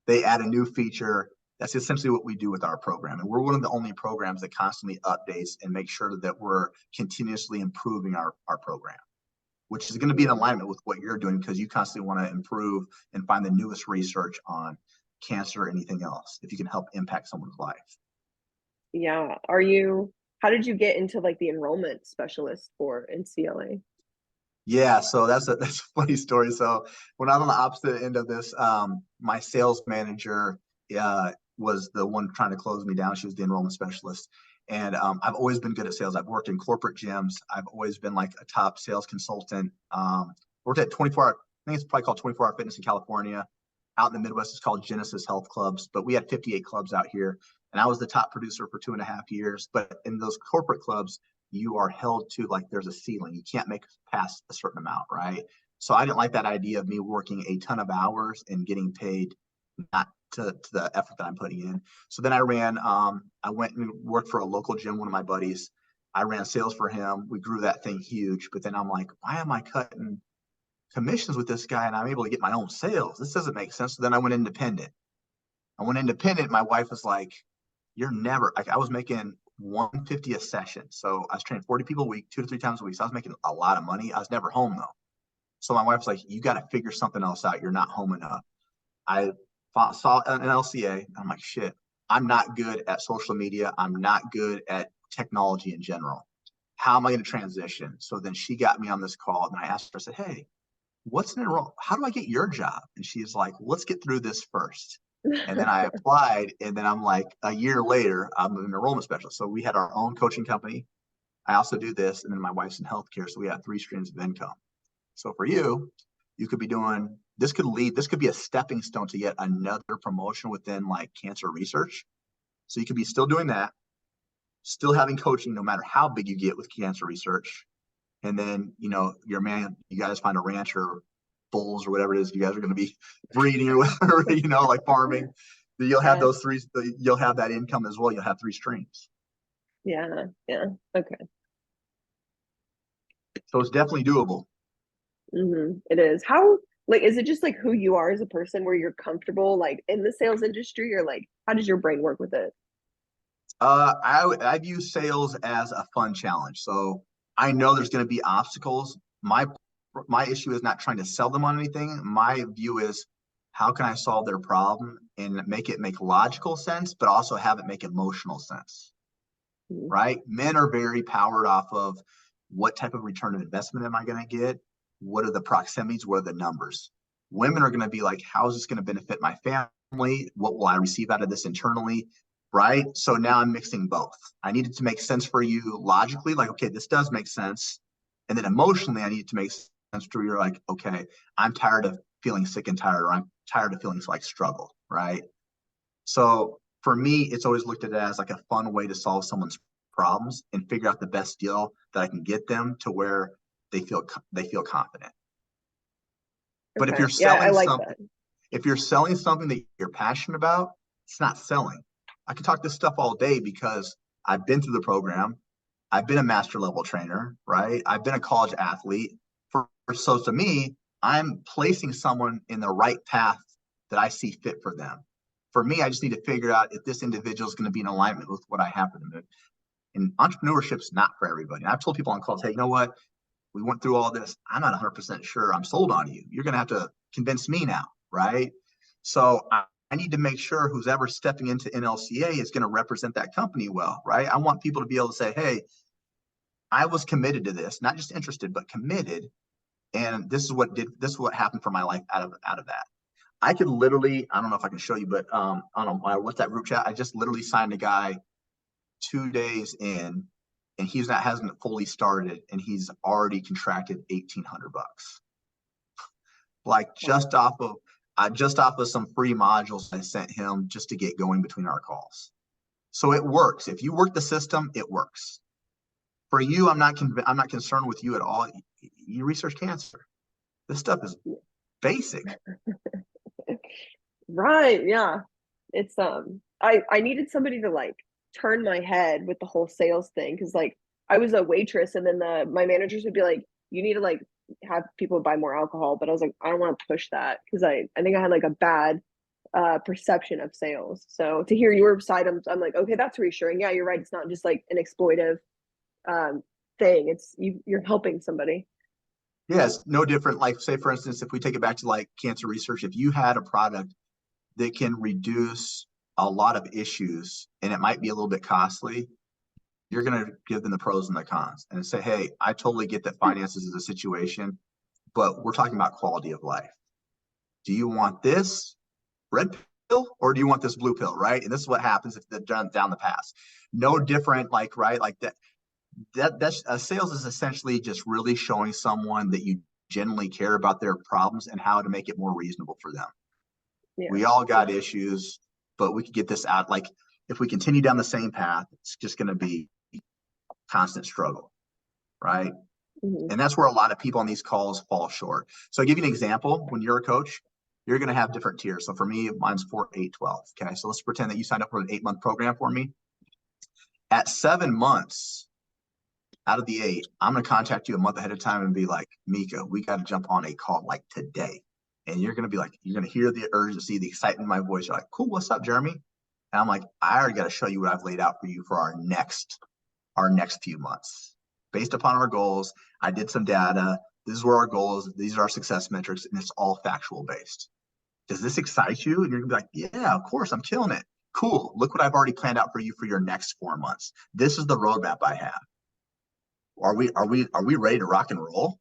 they add a new feature, That's essentially what we do with our program. And we're one of the only programs that constantly updates and make sure that we're continuously improving our program, which is going to be in alignment with what you're doing because you constantly want to improve and find the newest research on cancer or anything else if you can help impact someone's life. Yeah. How did you get into like the enrollment specialist for NCLA? Yeah, so that's a funny story. So when I'm on the opposite end of this, my sales manager was the one trying to close me down. She was the enrollment specialist, and I've always been good at sales. I've worked in corporate gyms. I've always been like a top sales consultant. Worked at 24 hour. I think it's probably called 24-hour fitness in California. Out in the Midwest, it's called Genesis Health Clubs, but we had 58 clubs out here, and I was the top producer for 2.5 years. But in those corporate clubs, you are held to like there's a ceiling. You can't make past a certain amount, right? So I didn't like that idea of me working a ton of hours and getting paid not to the effort that I'm putting in. So then I went and worked for a local gym, one of my buddies. I ran sales for him. We grew that thing huge. But then I'm like, why am I cutting commissions with this guy and I'm able to get my own sales? This doesn't make sense. So then I went independent. My wife was like, you're never like I was making 150 a session. So I was training 40 people a week, 2 to 3 times a week. So I was making a lot of money. I was never home though. So my wife's like, you got to figure something else out. You're not home enough. I saw an LCA. I'm like, shit, I'm not good at social media. I'm not good at technology in general. How am I going to transition? So then she got me on this call and I asked her, I said, hey, what's an enroll? How do I get your job? And she's like, let's get through this first. And then I applied, and then I'm like, a year later, I'm an enrollment specialist. So we had our own coaching company. I also do this, and then my wife's in healthcare, so we have 3 streams of income. So for you, you could be doing this. This could be a stepping stone to yet another promotion within like cancer research. So you could be still doing that, still having coaching, no matter how big you get with cancer research. And then you guys find a ranch or bulls or whatever it is you guys are going to be breeding or whatever, like farming. You'll have Yes. those three. You'll have that income as well. You'll have 3 streams. Yeah. Yeah. Okay. So it's definitely doable. It is. How, like, is it just like who you are as a person where you're comfortable like in the sales industry, or like how does your brain work with it? I view sales as a fun challenge. So I know there's going to be obstacles. My issue is not trying to sell them on anything. My view is how can I solve their problem and make logical sense, but also have it make emotional sense, Mhm. right? Men are very powered off of what type of return of investment am I going to get? What are the proximities? What are the numbers? Women are going to be like, how is this going to benefit my family? What will I receive out of this internally? Right. So now I'm mixing both. I needed to make sense for you logically, like, okay, this does make sense. And then emotionally, I need to make sense to you're like, okay, I'm tired of feeling sick and tired, or I'm tired of feeling like struggle. Right. So for me, it's always looked at it as like a fun way to solve someone's problems and figure out the best deal that I can get them to where they feel confident. But Okay. Yeah, I like that. if you're selling something that you're passionate about, it's not selling. I can talk this stuff all day because I've been through the program. I've been a master level trainer, right? I've been a college athlete. So to me, I'm placing someone in the right path that I see fit for them. For me, I just need to figure out if this individual is going to be in alignment with what I have for them. And entrepreneurship's not for everybody. And I've told people on calls, hey, you know what? We went through all this. I'm not 100% sure I'm sold on you. You're going to have to convince me now, right? So I need to make sure who's ever stepping into NLCA is going to represent that company well, right? I want people to be able to say, hey, I was committed to this, not just interested, but committed. And this is what happened for my life out of that. I could literally, I don't know if I can show you, but on my WhatsApp group chat, I just literally signed a guy 2 days in, and hasn't fully started, and he's already contracted $1,800, like just off of some free modules I sent him just to get going between our calls. So it works. If you work the system, it works. For you, I'm not concerned with you at all. You research cancer. This stuff is basic. Right. Yeah. It's I needed somebody to like turn my head with the whole sales thing, because like I was a waitress, and then my managers would be like, you need to like have people buy more alcohol, but I was like, I don't want to push that because I think I had like a bad perception of sales. So to hear your side, I'm like, okay, that's reassuring. Yeah, you're right. It's not just like an exploitive um, thing. It's you're helping somebody. Yes, no different. Like, say, for instance, if we take it back to like cancer research, if you had a product that can reduce a lot of issues and it might be a little bit costly, you're going to give them the pros and the cons and say, hey, I totally get that finances is a situation, but we're talking about quality of life. Do you want this red pill or do you want this blue pill, right? And this is what happens if they're done down the pass. No different, like, right? Like that's sales is essentially just really showing someone that you genuinely care about their problems and how to make it more reasonable for them. Yeah. We all got issues, but we could get this out. Like, if we continue down the same path, it's just going to be constant struggle, right? Mm-hmm. And that's where a lot of people on these calls fall short. So I'll give you an example. When you're a coach, you're going to have different tiers. So for me, mine's 4, 8, 12. Okay. So let's pretend that you signed up for an 8-month program for me. At 7 months out of the 8, I'm going to contact you a month ahead of time and be like, Mika, we got to jump on a call like today. And you're going to be like, you're going to hear the urgency, the excitement in my voice. You're like, cool, what's up, Jeremy? And I'm like, I already got to show you what I've laid out for you for our next few months. Based upon our goals, I did some data. This is where our goals, these are our success metrics, and it's all factual based. Does this excite you? And you're gonna be like, yeah, of course, I'm killing it. Cool. Look what I've already planned out for you for your next 4 months. This is the roadmap I have. Are we ready to rock and roll?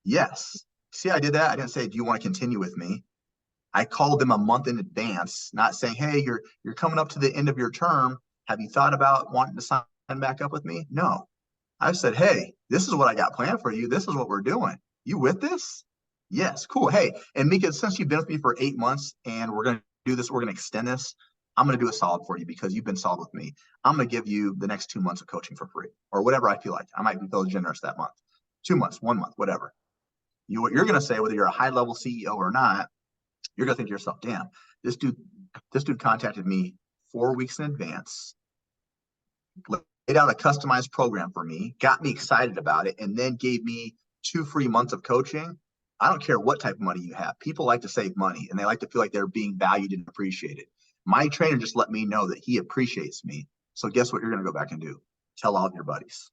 Yes. See, I did that. I didn't say, do you want to continue with me? I called them a month in advance, not saying, hey, you're coming up to the end of your term. Have you thought about wanting to sign back up with me? No. I said, hey, this is what I got planned for you. This is what we're doing. You with this? Yes, cool. Hey, and Mika, since you've been with me for 8 months and we're going to do this, we're going to extend this. I'm going to do a solid for you because you've been solid with me. I'm going to give you the next 2 months of coaching for free or whatever I feel like. I might be feeling generous that month, 2 months, 1 month, whatever. You're going to say, whether you're a high level CEO or not, you're going to think to yourself, damn, this dude contacted me 4 weeks in advance, laid out a customized program for me, got me excited about it, and then gave me 2 free months of coaching. I don't care what type of money you have. People like to save money and they like to feel like they're being valued and appreciated. My trainer just let me know that he appreciates me. So guess what you're going to go back and do? Tell all of your buddies.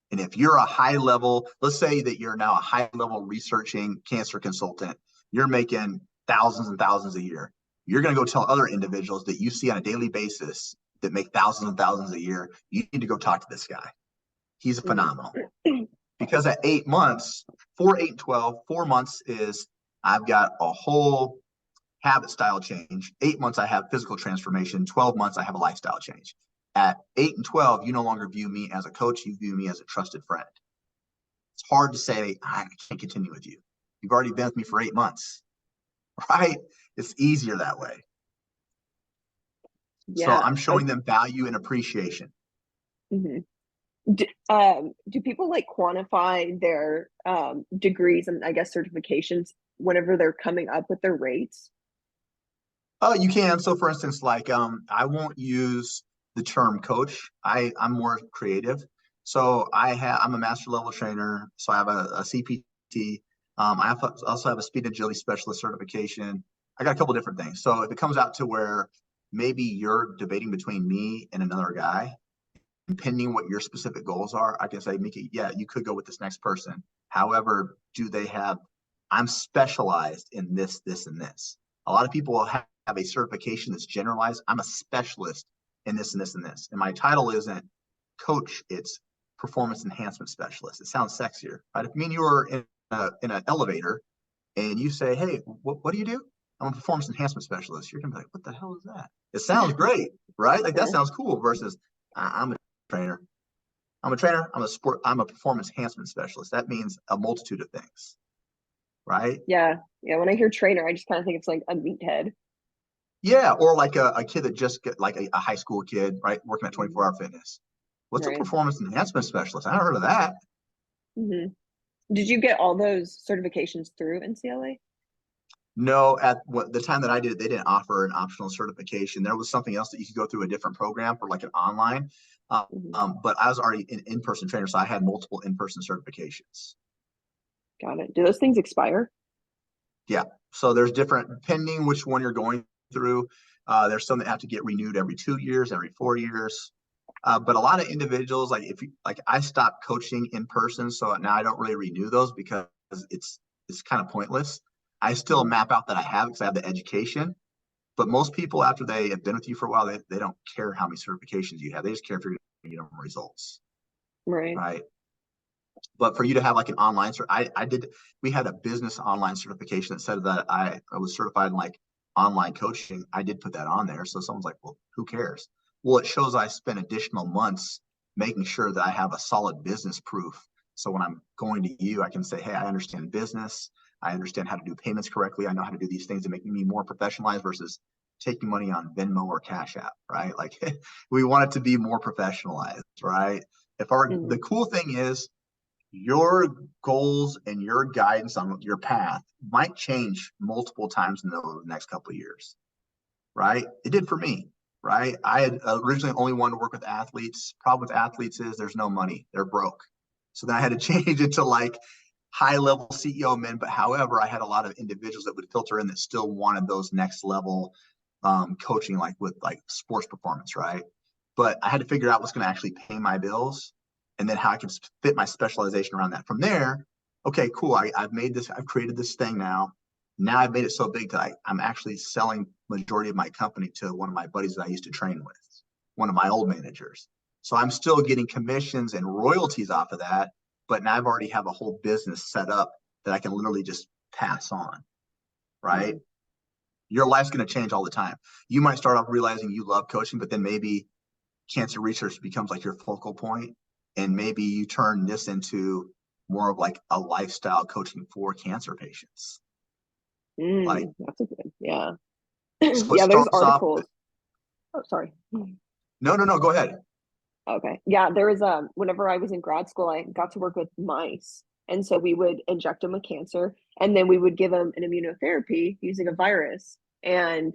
And if you're a high level, let's say that you're now a high level researching cancer consultant, you're making thousands and thousands a year. You're going to go tell other individuals that you see on a daily basis that make thousands and thousands a year, you need to go talk to this guy. He's phenomenal. Because at 8 months, 4, 8, 12, 4 months is I've got a whole habit style change. 8 months, I have physical transformation. 12 months, I have a lifestyle change. At 8 and 12, you no longer view me as a coach. You view me as a trusted friend. It's hard to say, I can't continue with you. You've already been with me for 8 months, right? It's easier that way. Yeah. So I'm showing them value and appreciation. Mm-hmm. Do people like quantify their degrees and I guess certifications whenever they're coming up with their rates? Oh, you can. So for instance, like I won't use the term coach. I'm more creative. So I'm a master level trainer. So I have a CPT. Also have a speed agility specialist certification. I got a couple different things. So if it comes out to where maybe you're debating between me and another guy, depending what your specific goals are, I can say, Mika, yeah, you could go with this next person. However, I'm specialized in this, this, and this. A lot of people will have a certification that's generalized. I'm a specialist in this and this and this. And my title isn't coach, it's performance enhancement specialist. It sounds sexier, right? If me and you are in an elevator and you say, hey, what do you do? I'm a performance enhancement specialist. You're gonna be like, what the hell is that? It sounds great, right? Like that sounds cool versus I'm a trainer. I'm a performance enhancement specialist. That means a multitude of things, right? Yeah. When I hear trainer, I just kind of think it's like a meathead. Yeah, or like a kid that just get like a high school kid, right, working at 24-hour fitness. What's a Right. performance enhancement specialist? I haven't heard of that. Mm-hmm. Did you get all those certifications through NCLA? No, at the time that I did it, they didn't offer an optional certification. There was something else that you could go through a different program for like an online. But I was already an in-person trainer, so I had multiple in-person certifications. Got it. Do those things expire? Yeah. So there's different, depending which one you're going through. There's some that have to get renewed every 2 years, every 4 years. But a lot of individuals, like if you like, I stopped coaching in person, so now I don't really renew those because it's kind of pointless. I still Mhm. map out that I have because I have the education. But most people, after they have been with you for a while, they don't care how many certifications you have. They just care if you're going to get them results, Right. right? But for you to have like an online, we had a business online certification that said that I was certified in like online coaching. I did put that on there. So someone's like, well, who cares? Well, it shows I spent additional months making sure that I have a solid business proof. So when I'm going to you, I can say, hey, I understand business. I understand how to do payments correctly. I know how to do these things to make me more professionalized versus taking money on Venmo or Cash App, right? Like we want it to be more professionalized, right? The Mhm. cool thing is your goals and your guidance on your path might change multiple times in the next couple of years, right? It did for me, right? I had originally only wanted to work with athletes. Problem with athletes is there's no money, they're broke. So then I had to change it to like high level CEO men. But however, I had a lot of individuals that would filter in that still wanted those next level coaching, like with like sports performance, right? But I had to figure out what's going to actually pay my bills and then how I can fit my specialization around that. From there, okay, cool. I've made this, I've created this thing now. Now I've made it so big that I'm actually selling majority of my company to one of my buddies that I used to train with, one of my old managers. So I'm still getting commissions and royalties off of that, but now I've already have a whole business set up that I can literally just pass on, right? Mhm. Your life's going to change all the time. You might start off realizing you love coaching, but then maybe cancer research becomes like your focal point, and maybe you turn this into more of like a lifestyle coaching for cancer patients. Like, That's a good, yeah. so it Yeah, there's starts off. articles. Oh, sorry. No, no, no. Go ahead. Okay. Yeah, there was whenever I was in grad school, I got to work with mice. And so we would inject them with cancer and then we would give them an immunotherapy using a virus. And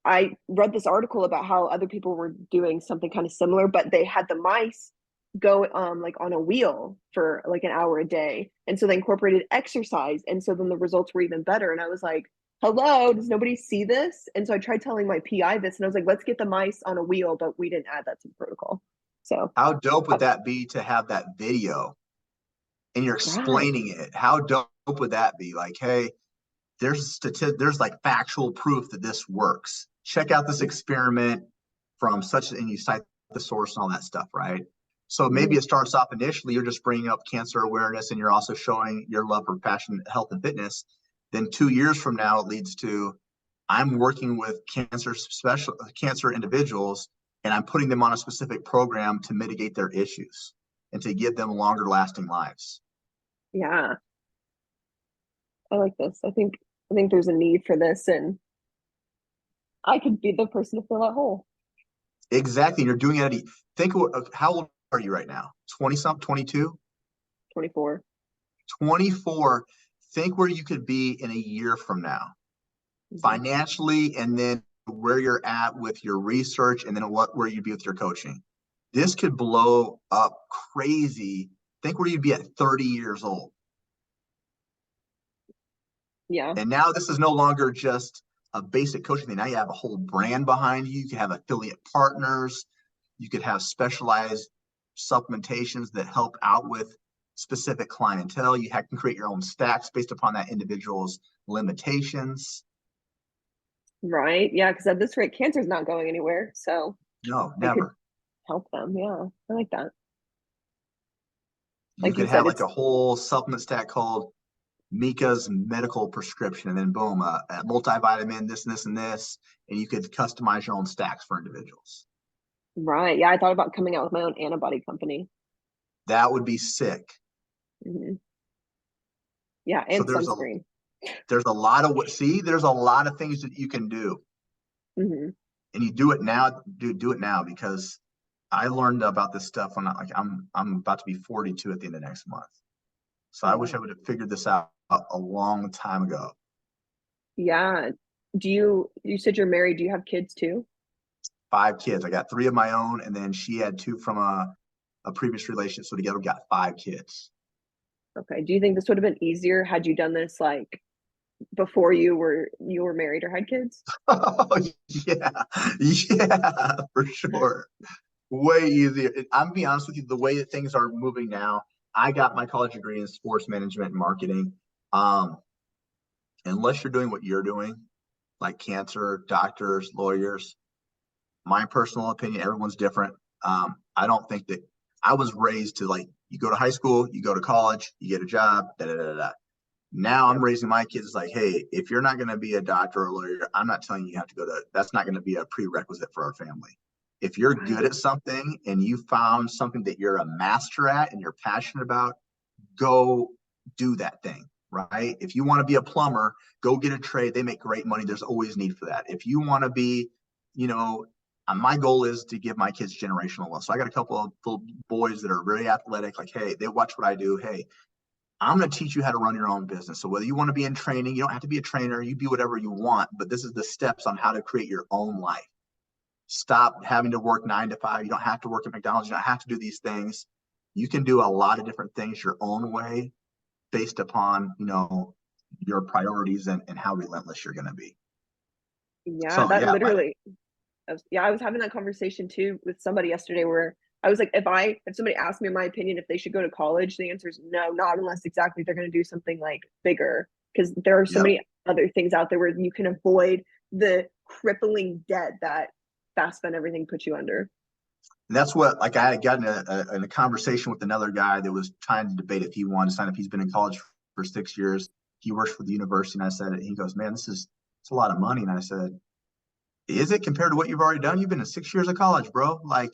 I read this article about how other people were doing something kind of similar, but they had the mice go like on a wheel for like an hour a day. And so they incorporated exercise. And so then the results were even better. And I was like, hello, does nobody see this? And so I tried telling my PI this and I was like, let's get the mice on a wheel, but we didn't add that to the protocol. So, How dope uh, would that be to have that video and you're right. explaining it? How dope would that be? Like, hey, there's like factual proof that this works. Check out this experiment from such, and you cite the source and all that stuff, right? So maybe Mhm. it starts off initially, you're just bringing up cancer awareness and you're also showing your love for passion, health, and fitness. Then 2 years from now, it leads to I'm working with cancer individuals and I'm putting them on a specific program to mitigate their issues and to give them longer lasting lives. Yeah, I like this. I think there's a need for this, and I could be the person to fill that hole. Exactly. You're doing it think of how old are you right now? 20 something, 22, 24. 24. Think where you could be in a year from now, Mhm. financially, and then where you're at with your research, and then where you'd be with your coaching. This could blow up crazy. Think where you'd be at 30 years old. Yeah, And now this is no longer just a basic coaching thing. Now you have a whole brand behind you. You can have affiliate partners. You could have specialized supplementations that help out with specific clientele. You can create your own stacks based upon that individual's limitations. right. Yeah, because at this rate, cancer's not going anywhere. So No, I could never. help them. Yeah, I like that. You Like you could said, have like it's a whole supplement stack called Mika's medical prescription, and then boom, a multivitamin, this and this and this, and you could customize your own stacks for individuals. right. Yeah, I thought about coming out with my own antibody company. That would be sick. Hmm. Yeah, So and sunscreen. there's a lot of what see there's a lot of things that you can do, Hmm. and you do it now. Do it now because I learned about this stuff when I'm about to be 42 at the end of next month. So Oh I wish I wow. would have figured this out a long time ago. Yeah. You said you're married? Do you have kids too? 5 kids. I got three of my own, and then she had two from a previous relationship. So together we got 5 kids. Okay. Do you think this would have been easier had you done this like before you were married or had kids? Oh, yeah, yeah, for sure. Way easier. I'm be honest with you, the way that things are moving now, I got my college degree in sports management and marketing. Um, unless you're doing what you're doing, like cancer, doctors, lawyers, my personal opinion, everyone's different. I don't think that I was raised to like you go to high school, you go to college, you get a job, da da da da. Now I'm Yep. raising my kids like, hey, if you're not going to be a doctor or a lawyer, I'm not telling you have to go to. That's not going to be a prerequisite for our family. If you're good Right. at something and you found something that you're a master at and you're passionate about, go do that thing, right? If you want to be a plumber, go get a trade. They make great money. There's always need for that. If you want to be, you know, my goal is to give my kids generational wealth. So I got a couple of little boys that are very athletic. Like, hey, they watch what I do. Hey, I'm going to teach you how to run your own business. So whether you want to be in training, you don't have to be a trainer. You be whatever you want. But this is the steps on how to create your own life. Stop having to work 9 to 5. You don't have to work at McDonald's. You don't have to do these things. You can do a lot of different things your own way based upon, your priorities and how relentless you're going to be. Yeah, So that yeah, literally yeah, I was having that conversation too with somebody yesterday where I was like, if somebody asked me my opinion if they should go to college, the answer is no, not unless exactly they're going to do something like bigger. Because there are so yep. many other things out there where you can avoid the crippling debt that fast spend everything puts you under. And that's what, like, I had gotten in a conversation with another guy that was trying to debate if he wanted to sign up. He's been in college for 6 years. He works for the university. And I said, he goes, man, it's a lot of money. And I said, is it compared to what you've already done? You've been in 6 years of college, bro. Like,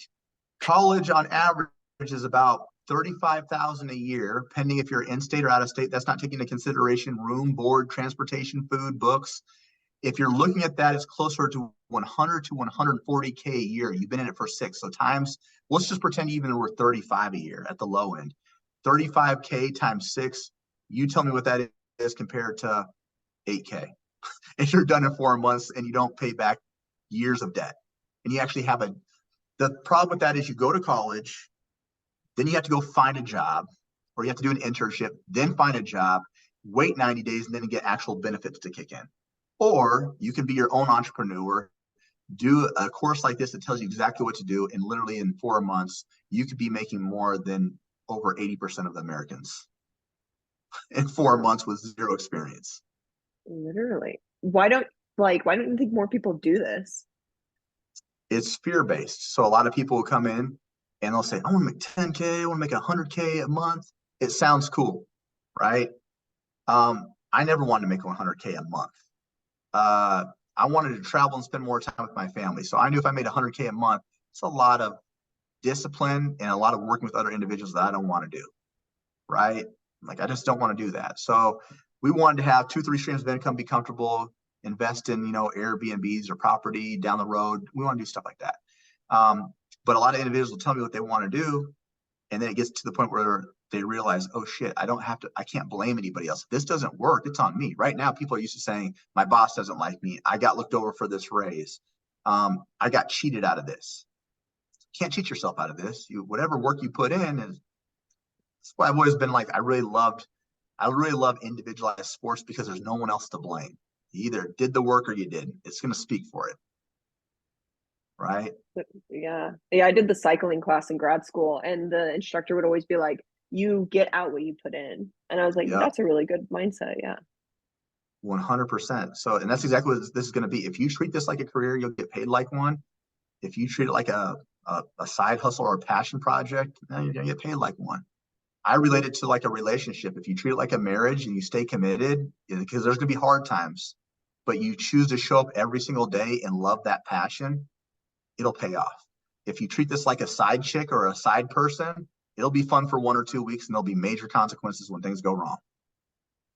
college on average is about 35,000 a year, pending if you're in state or out of state. That's not taking into consideration room, board, transportation, food, books. If you're looking at that, it's closer to 100 to 140K a year. You've been in it for 6. So times, let's just pretend you even were 35 a year at the low end. 35K times 6. You tell me what that is compared to 8K. And you're done in 4 months and you don't pay back years of debt. And you actually have the problem with that is you go to college, then you have to go find a job, or you have to do an internship, then find a job, wait 90 days, and then get actual benefits to kick in. Or you can be your own entrepreneur, do a course like this that tells you exactly what to do, and literally in 4 months, you could be making more than over 80% of the Americans in 4 months with zero experience. Literally. Why don't you think more people do this? It's fear based. So a lot of people will come in and they'll say, I want to make 10K, I want to make 100K a month. It sounds cool, right? I never wanted to make 100K a month. Uh, I wanted to travel and spend more time with my family. So I knew if I made 100K a month, it's a lot of discipline and a lot of working with other individuals that I don't want to do, right? Like I just don't want to do that. So we wanted to have 2, 3 streams of income, be comfortable, invest in, Airbnbs or property down the road. We want to do stuff like that. But a lot of individuals will tell me what they want to do. And then it gets to the point where they realize, oh shit, I can't blame anybody else. If this doesn't work, it's on me. Right now, people are used to saying, my boss doesn't like me. I got looked over for this raise. I got cheated out of this. You can't cheat yourself out of this. Whatever work you put in is, that's why I've always been like, I really love individualized sports because there's no one else to blame. You either did the work or you didn't. It's going to speak for it. Right. Yeah. Yeah, I did the cycling class in grad school and the instructor would always be like, you get out what you put in. And I was like, Yep. that's a really good mindset. Yeah. 100%. So, and that's exactly what this is going to be. If you treat this like a career, you'll get paid like one. If you treat it like a side hustle or a passion project, then you're going to get paid like one. I relate it to like a relationship. If you treat it like a marriage and you stay committed, because there's going to be hard times, but you choose to show up every single day and love that passion, it'll pay off. If you treat this like a side chick or a side person, it'll be fun for 1 or 2 weeks and there'll be major consequences when things go wrong.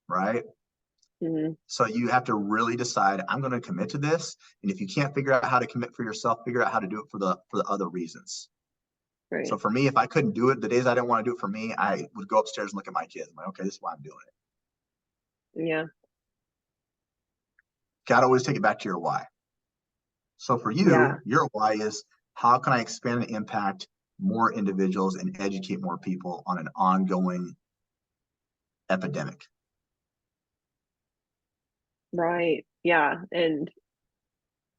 Right. Mhm. So you have to really decide, I'm going to commit to this. And if you can't figure out how to commit for yourself, figure out how to do it for the other reasons. So Right. for me, if I couldn't do it, the days I didn't want to do it for me, I would go upstairs and look at my kids. I'm like, okay, this is why I'm doing it. Yeah. Got to always take it back to your why. So for Yeah. you, your why is how can I expand and impact more individuals and educate more people on an ongoing epidemic? Right. Yeah. And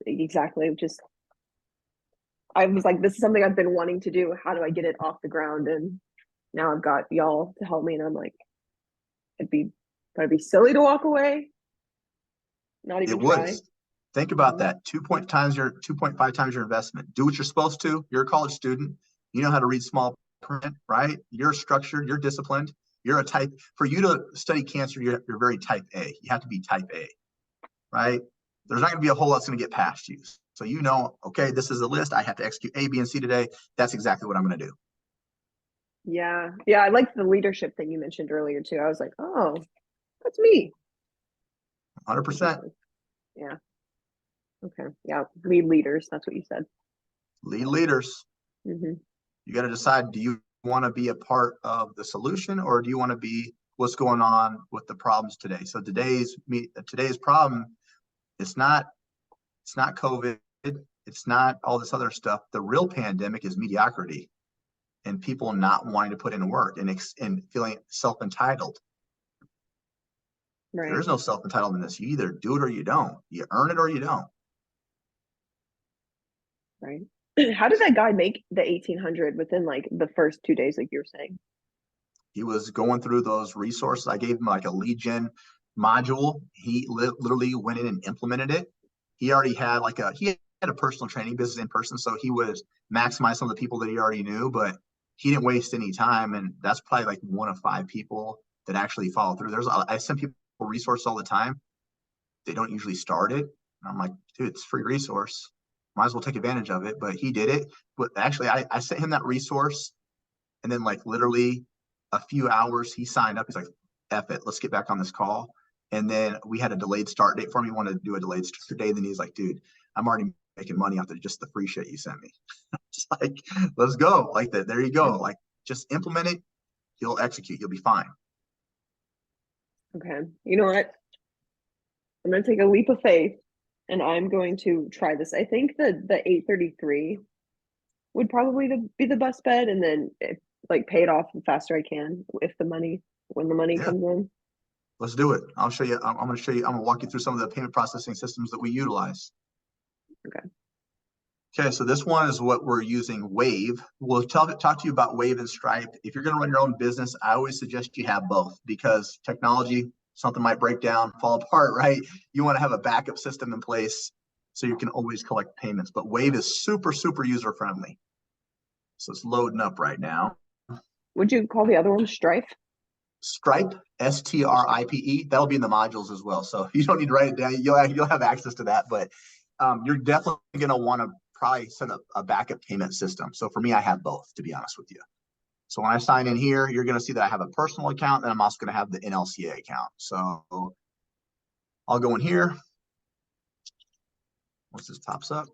exactly. Just I was like, this is something I've been wanting to do. How do I get it off the ground? And now I've got y'all to help me. And I'm like, it'd be silly to walk away, not It even would. try. Think about Hmm. that. 2.5 times your investment. Do what you're supposed to. You're a college student. You know how to read small print, right? You're structured. You're disciplined. You're a type. For you to study cancer, you're very type A. You have to be type A, right? There's not going to be a whole lot that's going to get past you. So you know, okay, this is the list. I have to execute A, B, and C today. That's exactly what I'm going to do. Yeah. Yeah. I liked the leadership thing you mentioned earlier too. I was like, oh, that's me. Which is 100%. nice. Yeah. Okay. Yeah. Lead leaders. That's what you said. Lead leaders. Hmm. You got to decide, do you want to be a part of the solution, or do you want to be what's going on with the problems today? So today's problem, it's not COVID, it's not all this other stuff. The real pandemic is mediocrity and people not wanting to put in work and feeling self-entitled. There Right. is no self-entitlement in this. You either do it or you don't. You earn it or you don't. Right. How did that guy make the 1800 within like the first 2 days, like you're saying? He was going through those resources. I gave him like a lead gen module. He literally went in and implemented it. He already had he had a personal training business in person, so he would maximize some of the people that he already knew, but he didn't waste any time. And that's probably like one of 5 people that actually follow through. I send people resources all the time. They don't usually start it. And I'm like, dude, it's a free resource. Might as well take advantage of it. But he did it. But actually, I sent him that resource, and then like literally a few hours, he signed up. He's like, F it, let's get back on this call. And then we had a delayed start date for him. He wanted to do a delayed start date. Then he's like, dude, I'm already making money off of just the free shit you sent me. Just like, let's go. Like that. There you go. Like just implement it. You'll execute. You'll be fine. Okay. You know what? I'm going to take a leap of faith and I'm going to try this. I think that the 833 would probably be the best bet. And then like pay it off the faster I can when the money Yeah. comes in. Let's do it. I'll show you. I'm going to show you. I'm going to walk you through some of the payment processing systems that we utilize. Okay. Okay, so this one is what we're using, Wave. We'll talk to you about Wave and Stripe. If you're going to run your own business, I always suggest you have both because technology, something might break down, fall apart, right? You want to have a backup system in place so you can always collect payments. But Wave is super, super user friendly. So it's loading up right now. Would you call the other one Strife? Stripe, STRIPE, that'll be in the modules as well. So you don't need to write it down. You'll have access to that. But you're definitely going to want to probably set up a backup payment system. So for me, I have both, to be honest with you. So when I sign in here, you're going to see that I have a personal account and I'm also going to have the NLCA account. So I'll go in here. Once this pops up.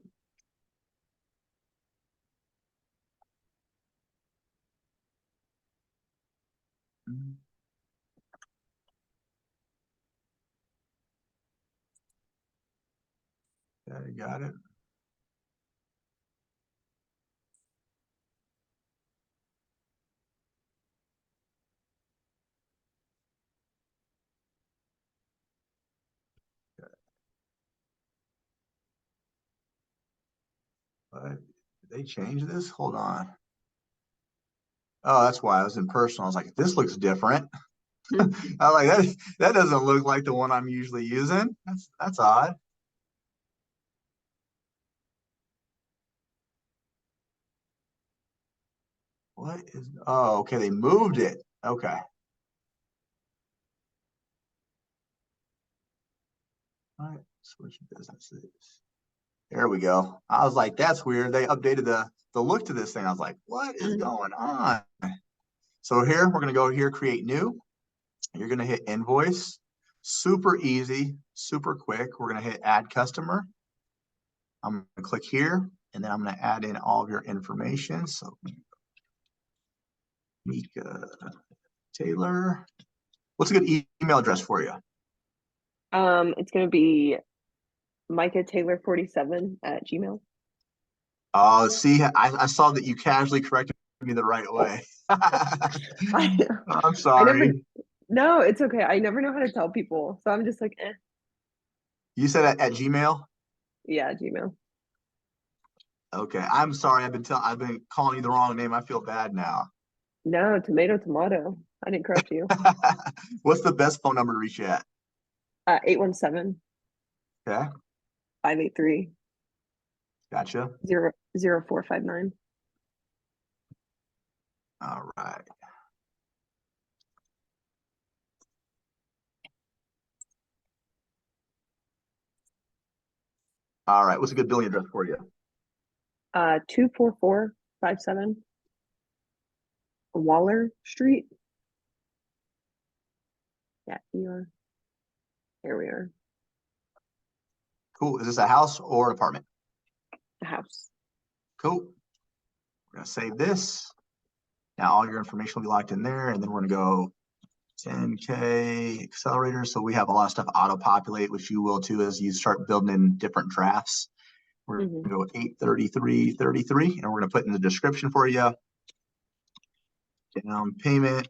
Okay, got it. But did they change this? Hold on. Oh, that's why I was in personal. I was like, this looks different. I was like, that doesn't look like the one I'm usually using. That's odd. What is, oh, okay, they moved it. Okay. All right, switch businesses. There we go. I was like, that's weird. They updated the look to this thing. I was like, what is Mm. going on? So here, we're going to go here, create new. You're going to hit invoice. Super easy, super quick. We're going to hit add customer. I'm going to click here, and then I'm going to add in all of your information. So Mika Taylor. What's a good email address for you? It's going to be Micah Taylor 47 at Gmail. Oh, see, I saw that you casually corrected me the right way. I I'm I never sorry. no, it's okay. I never know how to tell people. So I'm just like, eh. You said at Gmail? Yeah, Gmail. Okay. I'm sorry. I've been calling you the wrong name. I feel bad now. No, tomato. I didn't correct you. What's the best phone number to reach you at? 817 Okay. 583 Gotcha. 0459. All right. All right. What's a good billing address for you? 24457 Waller Street. Yeah, ER. Here we are. Cool. Is this a house or an apartment? The house. Cool. We're going to save this. Now all your information will be locked in there, and then we're going to go 10K accelerator. So we have a lot of stuff auto-populate, which you will too as you start building in different drafts. We're going to go 833.33, and we're going to put in the description for you. Down payment.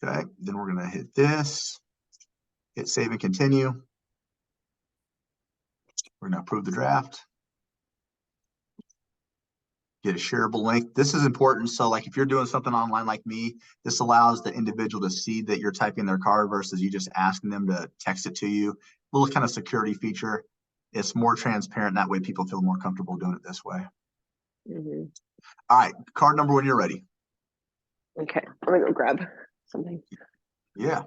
Okay, then we're going to hit this, hit save and continue. We're going to approve the draft. Get a shareable link. This is important. So like if you're doing something online like me, this allows the individual to see that you're typing their card versus you just asking them to text it to you. A little kind of security feature. It's more transparent. That way people feel more comfortable doing it this way. All right, card number when you're ready. Okay, I'm gonna go grab something. Yeah.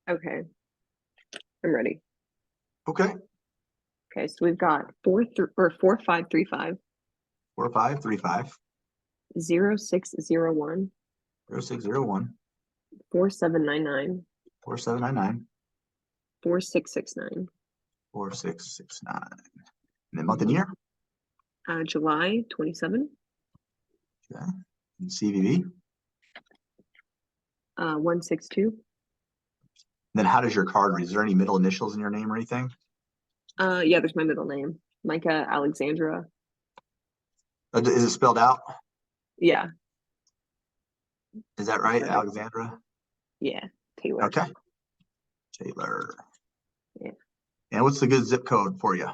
Okay, I'm ready. Okay. Okay, so we've got 4535 4535 0601 0601 4799 4799 4669. 4669. And then month and year. July 27. Okay. And CVV. 162. Then how does your card read? Is there any middle initials in your name or anything? Yeah, there's my middle name, Mika Alexandra. Is it spelled out? Yeah. Is that right, Perfect. Alexandra? Yeah, Taylor. Okay. Taylor. Yeah. And what's the good zip code for you?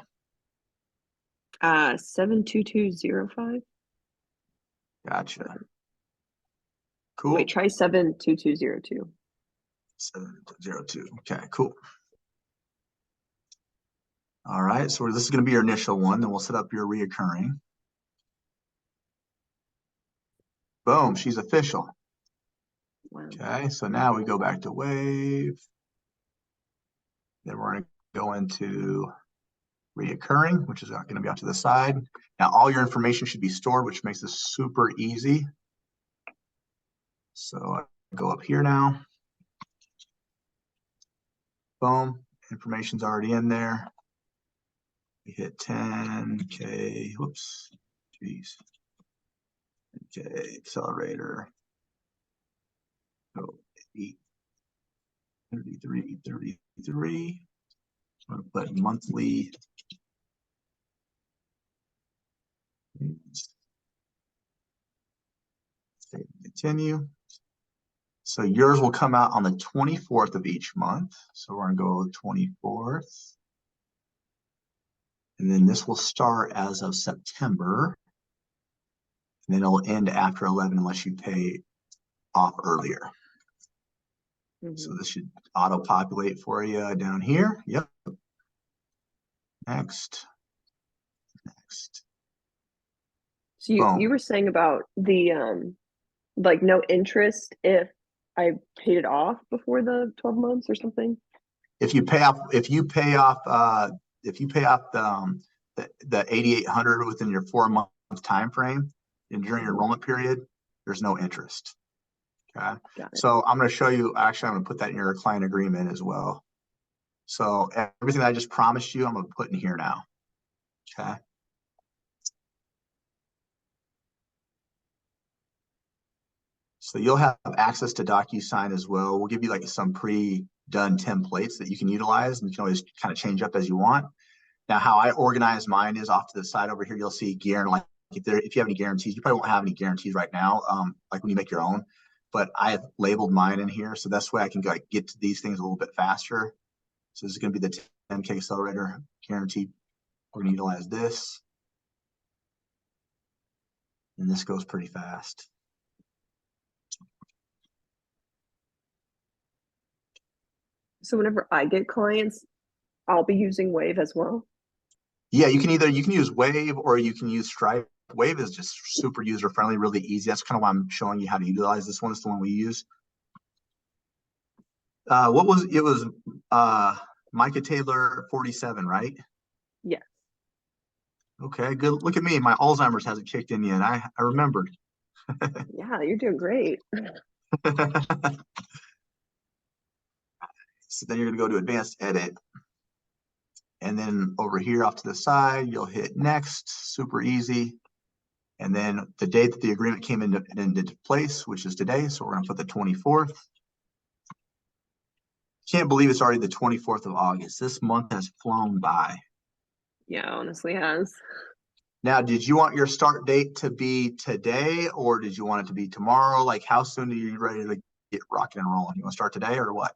72205. Gotcha. Cool. Wait, try 72202. 702. Okay, cool. All right, so this is going to be your initial one. Then we'll set up your reoccurring. Boom, she's official. Wow. Okay, so now we go back to Wave. Then we're going to go into reoccurring, which is going to be out to the side. Now all your information should be stored, which makes this super easy. So I go up here now. Boom, information's already in there. We hit 10K, whoops, geez. Okay, accelerator. Go 833.33. I'm going to put monthly. Save and continue. So yours will come out on the 24th of each month. So we're going to go 24th. And then this will start as of September. And then it'll end after 11 unless you pay off earlier. So Hmm. this should auto-populate for you down here. Yep. Next, next. So you Boom. were saying about the like no interest if I paid it off before the 12 months or something? If you pay off, if you pay off the 8,800 within your 4 month time frame and during your Hmm. enrollment period, there's no interest. Okay. Got it. So I'm going to show you, actually, I'm going to put that in your client agreement as well. So everything that I just promised you, I'm going to put in here now. Okay. So you'll have access to DocuSign as well. We'll give you like some pre-done templates that you can utilize, and you can always kind of change up as you want. Now, how I organize mine is off to the side over here. You'll see like if you have any guarantees, you probably won't have any guarantees right now, like when you make your own. But I have labeled mine in here, so that's why I can like get to these things a little bit faster. So this is going to be the 10K accelerator guarantee. We're going to utilize this, and this goes pretty fast. So whenever I get clients, I'll be using Wave as well. Yeah, you can use Wave or you can use Stripe. Wave is just super user friendly, really easy. That's kind of why I'm showing you how to utilize this one. It's the one we use. What was it? Was uh, Micah Taylor 47, right? Yes. Okay, good. Look at me. My Alzheimer's hasn't kicked in yet. I remembered. Yeah, you're doing great. So then you're going to go to advanced edit. And then over here off to the side, you'll hit next. Super easy. And then the date that the agreement came into place, which is today. So we're going to put the 24th. Can't believe it's already the 24th of August. This month has flown by. Yeah, honestly has. Now, did you want your start date to be today or did you want it to be tomorrow? Like, how soon are you ready to get rocking and rolling? You want to start today or what?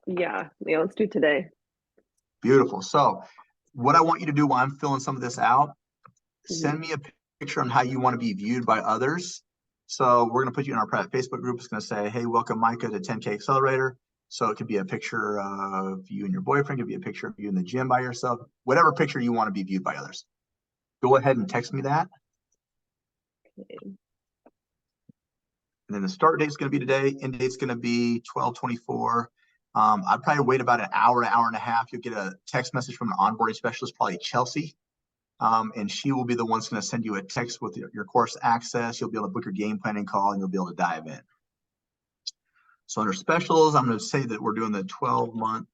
Yeah, let's do today. Beautiful. So, what I want you to do while I'm filling some of this out, Hmm. send me a picture on how you want to be viewed by others. So, we're going to put you in our private Facebook group. It's going to say, hey, welcome Micah to 10K Accelerator. So, it could be a picture of you and your boyfriend, it could be a picture of you in the gym by yourself, whatever picture you want to be viewed by others. Go ahead and text me that. Okay. And then the start date is going to be today. End date is going to be 12/24. I'd probably wait about an hour and a half. You'll get a text message from an onboarding specialist, probably Chelsea. And she will be the one's going to send you a text with your course access. You'll be able to book your game planning call and you'll be able to dive in. So under specials, I'm going to say that we're doing the 12-month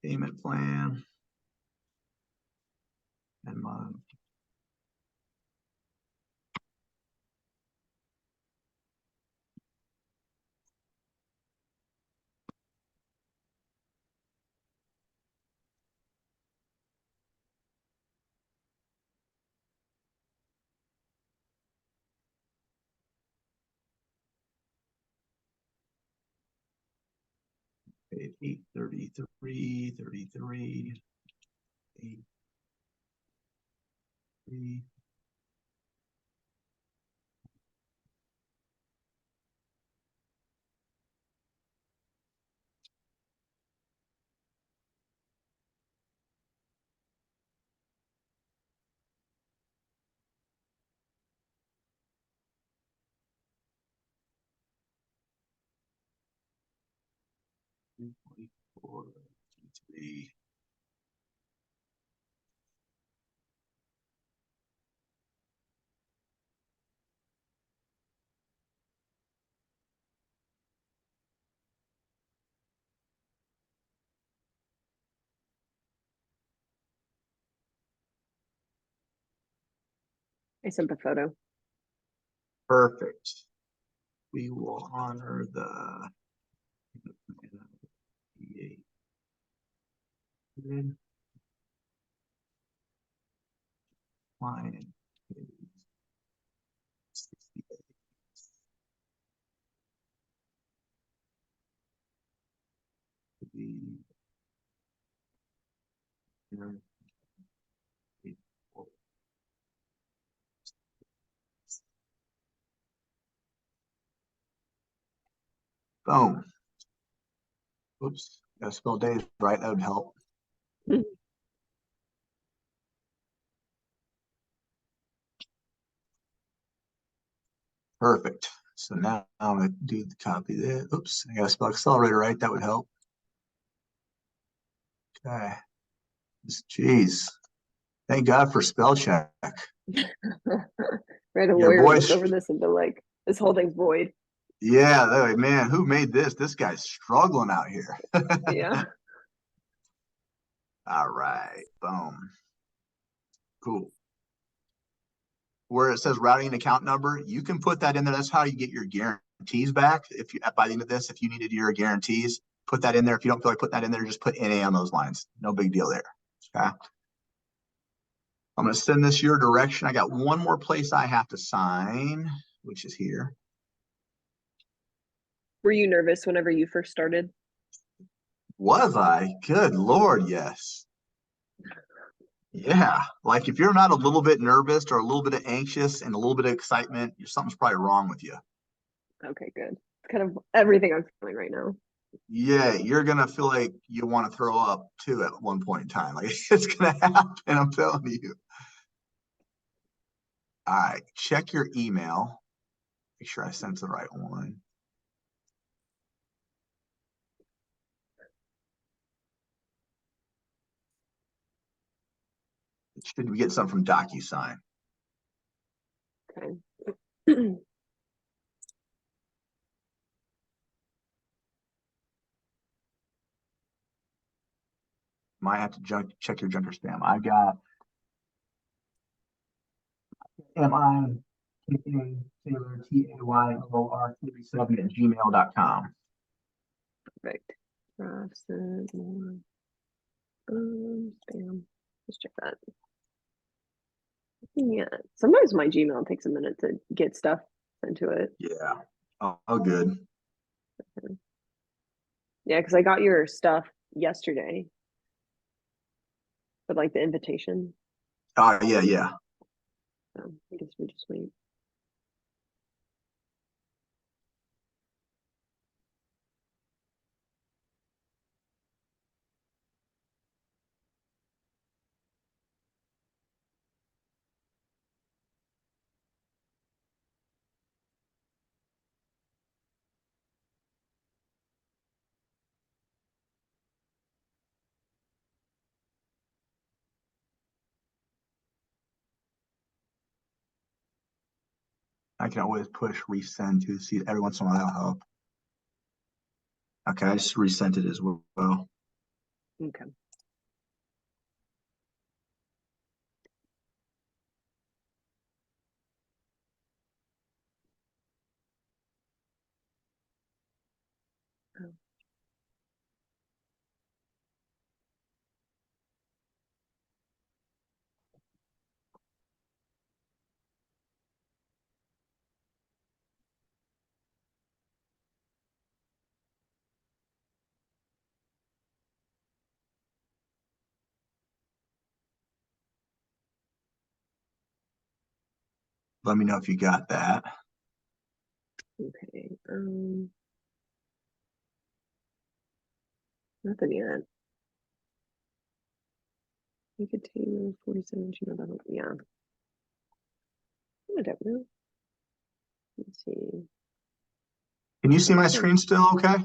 payment plan and month. Paid 833, 33, 83. Four, 3. I sent the photo. Perfect. We will honor the client is 68. The Boom. Oops. Gotta spell days right. That would help. Perfect. So now I'm gonna do the copy there. Oops. I gotta spell accelerator right. That would help. Okay. Jeez. Thank God for spell check. Right, a Your lawyer would boy, look over this and be like, this whole thing's void. yeah, they're like, man, who made this? This guy's struggling out here. Yeah. All right, boom, cool. Where it says routing account number, you can put that in there. That's how you get your guarantees back. If you by the end of this, if you needed your guarantees, put that in there. If you don't feel like putting that in there, just put NA on those lines. No big deal there. Okay. I'm going to send this your direction. I got one more place I have to sign, which is here. Were you nervous whenever you first started? Was I? Good Lord, yes. Yeah. Like if you're not a little bit nervous or a little bit anxious and a little bit of excitement, something's probably wrong with you. Okay, good. It's kind of everything I'm feeling right now. Yeah, you're gonna feel like you want to throw up too at one point in time. Like it's gonna happen, I'm telling you. All right, check your email. Make sure I sent the right one. Should we get something from DocuSign? Okay. Might have to check your junk or spam. I got Taylor TAYLOR37 @gmail.com. Perfect. Spam. Let's check that. Yeah. Sometimes my Gmail takes a minute to get stuff into it. Yeah. Oh, good. Yeah, because I got your stuff yesterday, but like the invitation. Oh, yeah, yeah. I guess we just wait. I can always push resend to see every once in a while that'll help. Okay, I just resent it as well. Okay. Oh, Let me know if you got that. okay. Nothing yet. You could take 47 Gmail. Yeah. I don't know. Let's see. Can you see my Okay. screen still okay?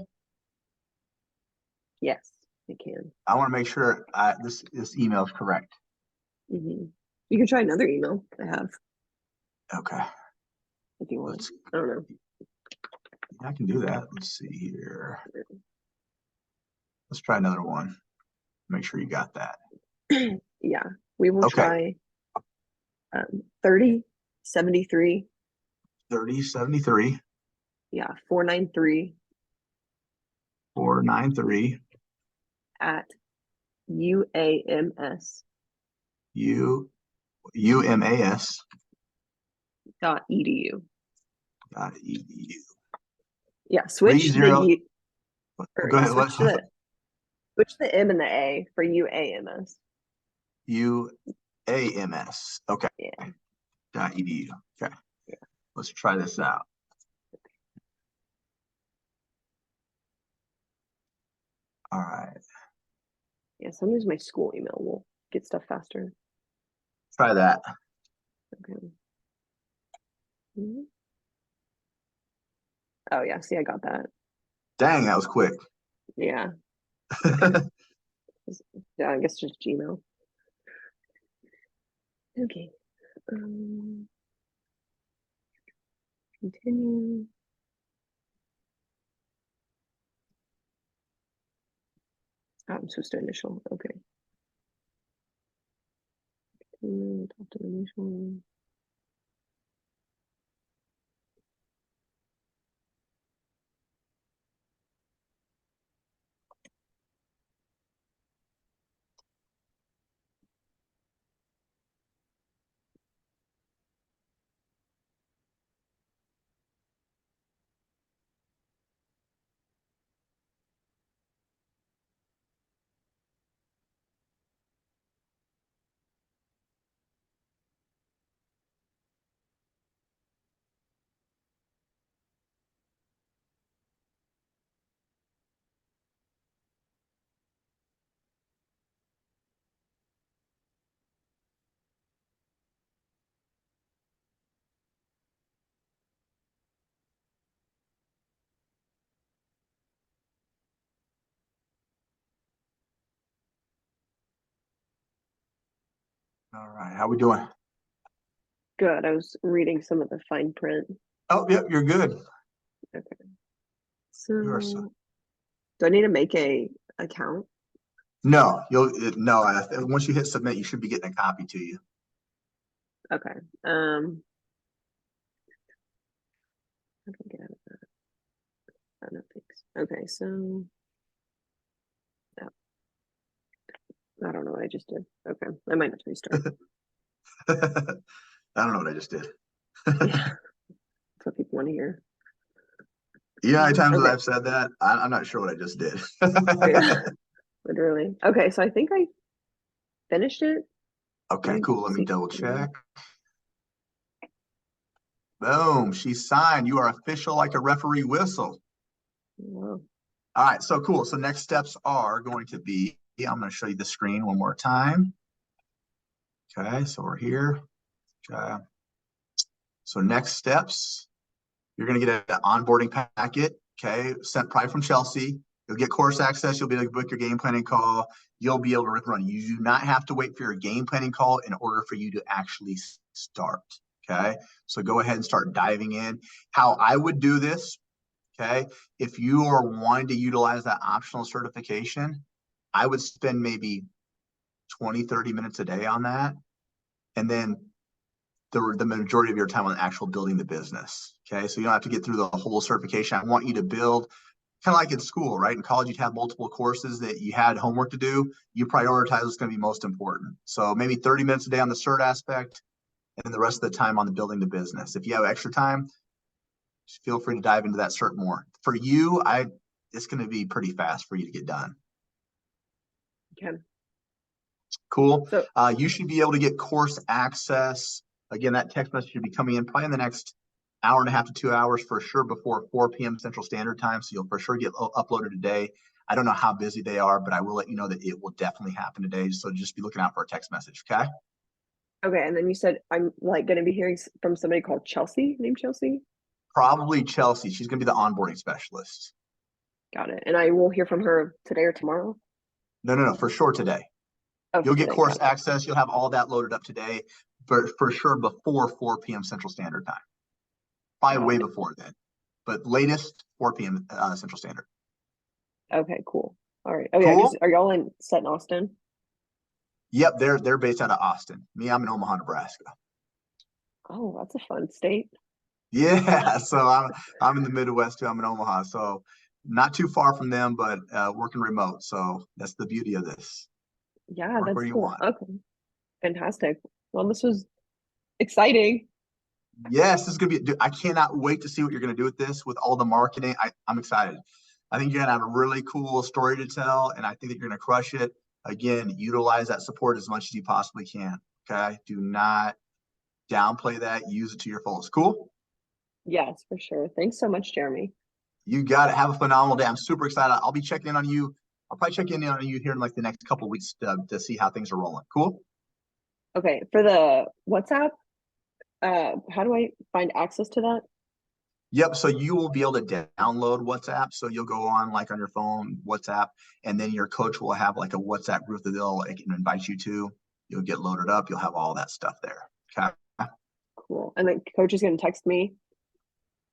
Yes, I can. I want to make sure this email is correct. You can try another email I have Okay. if you want. Let's I don't know. I can do that. Let's see here. Let's try another one. Make sure you got that. Yeah, we will Okay. try 3073. 3073 Yeah, 493 493 at UAMS U UMAS .edu. .edu. Yeah, 30. or Go ahead. What? switch the M and the A for UAMS. UAMS. Okay. Yeah. .edu. Okay. Yeah. Let's try this out. All right. Yeah, sometimes my school email will get stuff faster. Try that. Okay. Mhm. Oh yeah, see, I got that. Dang, that was quick. Yeah. Okay. Yeah, I guess just Gmail. Okay. Um, continue. Oh, I'm supposed to initial. Okay. Continue, talk to initial. All right. How we doing? Good. I was reading some of the fine print. Oh, yep, you're good. Okay. You are so. So do I need to make a account? No, no. Once you hit submit, you should be getting a copy to you. Okay. How do I get out of that? Oh, no, thanks. Okay, so oh, I don't know what I just did. Okay, I might have to restart. I don't know what I just did. Yeah, that's what people want to hear. You know how many times that Okay, I've said that? I'm not sure what I just did. yeah, literally. Okay, so I think I finished it. Let Okay, me cool. Let me see. double check. Boom, she signed. You are official like a referee whistle. Wow. All right, so cool. So next steps are going to be, I'm going to show you the screen one more time. Okay, so we're here. Okay. So next steps, you're going to get an onboarding packet, okay, sent probably from Chelsea. You'll get course access. You'll be able to book your game planning call. You'll be able to rip run. You do not have to wait for your game planning call in order for you to actually start, okay? So go ahead and start diving in. How I would do this, okay, if you are wanting to utilize that optional certification, I would spend maybe 20, 30 minutes a day on that. And then the majority of your time on actual building the business. Okay. So you don't have to get through the whole certification. I want you to build kind of like in school, right? In college, you'd have multiple courses that you had homework to do. You prioritize what's going to be most important. So maybe 30 minutes a day on the cert aspect and then the rest of the time on the building the business. If you have extra time, feel free to dive into that cert more. For you, it's going to be pretty fast for you to get done. Okay. Cool. So You should be able to get course access. Again, that text message should be coming in probably in the next hour and a half to 2 hours for sure before 4 p.m. Central Standard Time. So you'll for sure get uploaded today. I don't know how busy they are, but I will let you know that it will definitely happen today. So just be looking out for a text message. Okay. okay, and then you said I'm like going to be hearing from somebody called Chelsea, named Chelsea. Probably Chelsea. She's going to be the onboarding specialist. Got it. And I will hear from her today or tomorrow. No, no, no, for sure today. Oh, You'll get today. course Got it. access. You'll have all that loaded up today, but for sure before 4 p.m. Central Standard Time. Probably Got way it. before then, but latest 4 p.m. Central Standard. Okay, cool. All right. Oh yeah, because Cool. are y'all in set in Austin? Yep, they're based out of Austin. Me, I'm in Omaha, Nebraska. Oh, that's a fun state. Yeah, so I'm in the Midwest too. I'm in Omaha, so not too far from them, but working remote. So that's the beauty of this. Yeah, Work that's where you cool. want. Okay, fantastic. Well, this was exciting. Yes, this is gonna be. I cannot wait to see what you're gonna do with this, with all the marketing. I'm excited. I think you're gonna have a really cool story to tell, and I think that you're gonna crush it. Again, utilize that support as much as you possibly can. Okay, do not downplay that. Use it to your fullest. Cool. Yes, for sure. Thanks so much, Jeremy. You got it. Have a phenomenal day. I'm super excited. I'll be checking in on you I'll probably check in on you here in like the next couple of weeks to see how things are rolling. Cool. Okay, for the WhatsApp, how do I find access to that? Yep. So you will be able to download WhatsApp. So you'll go on like on your phone, WhatsApp, and then your coach will have like a WhatsApp group that they'll like, invite you to. You'll get loaded up. You'll have all that stuff there. Okay. Cool. And the coach is gonna text me.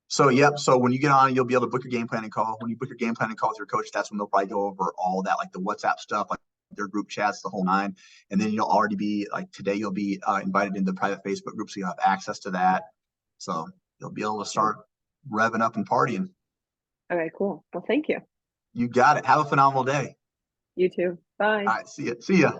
So yep. So when you get on, you'll be able to book your game planning call. When you book your game planning call with your coach, that's when they'll probably go over all that, like the WhatsApp stuff, like their group chats, the whole nine. And then you'll already be like today, you'll be invited into the private Facebook group, so you'll have access to that. So you'll be able to start revving up and partying. Okay, cool. Well, thank you. You got it. Have a phenomenal day. You too. Bye. All right. See ya. See ya.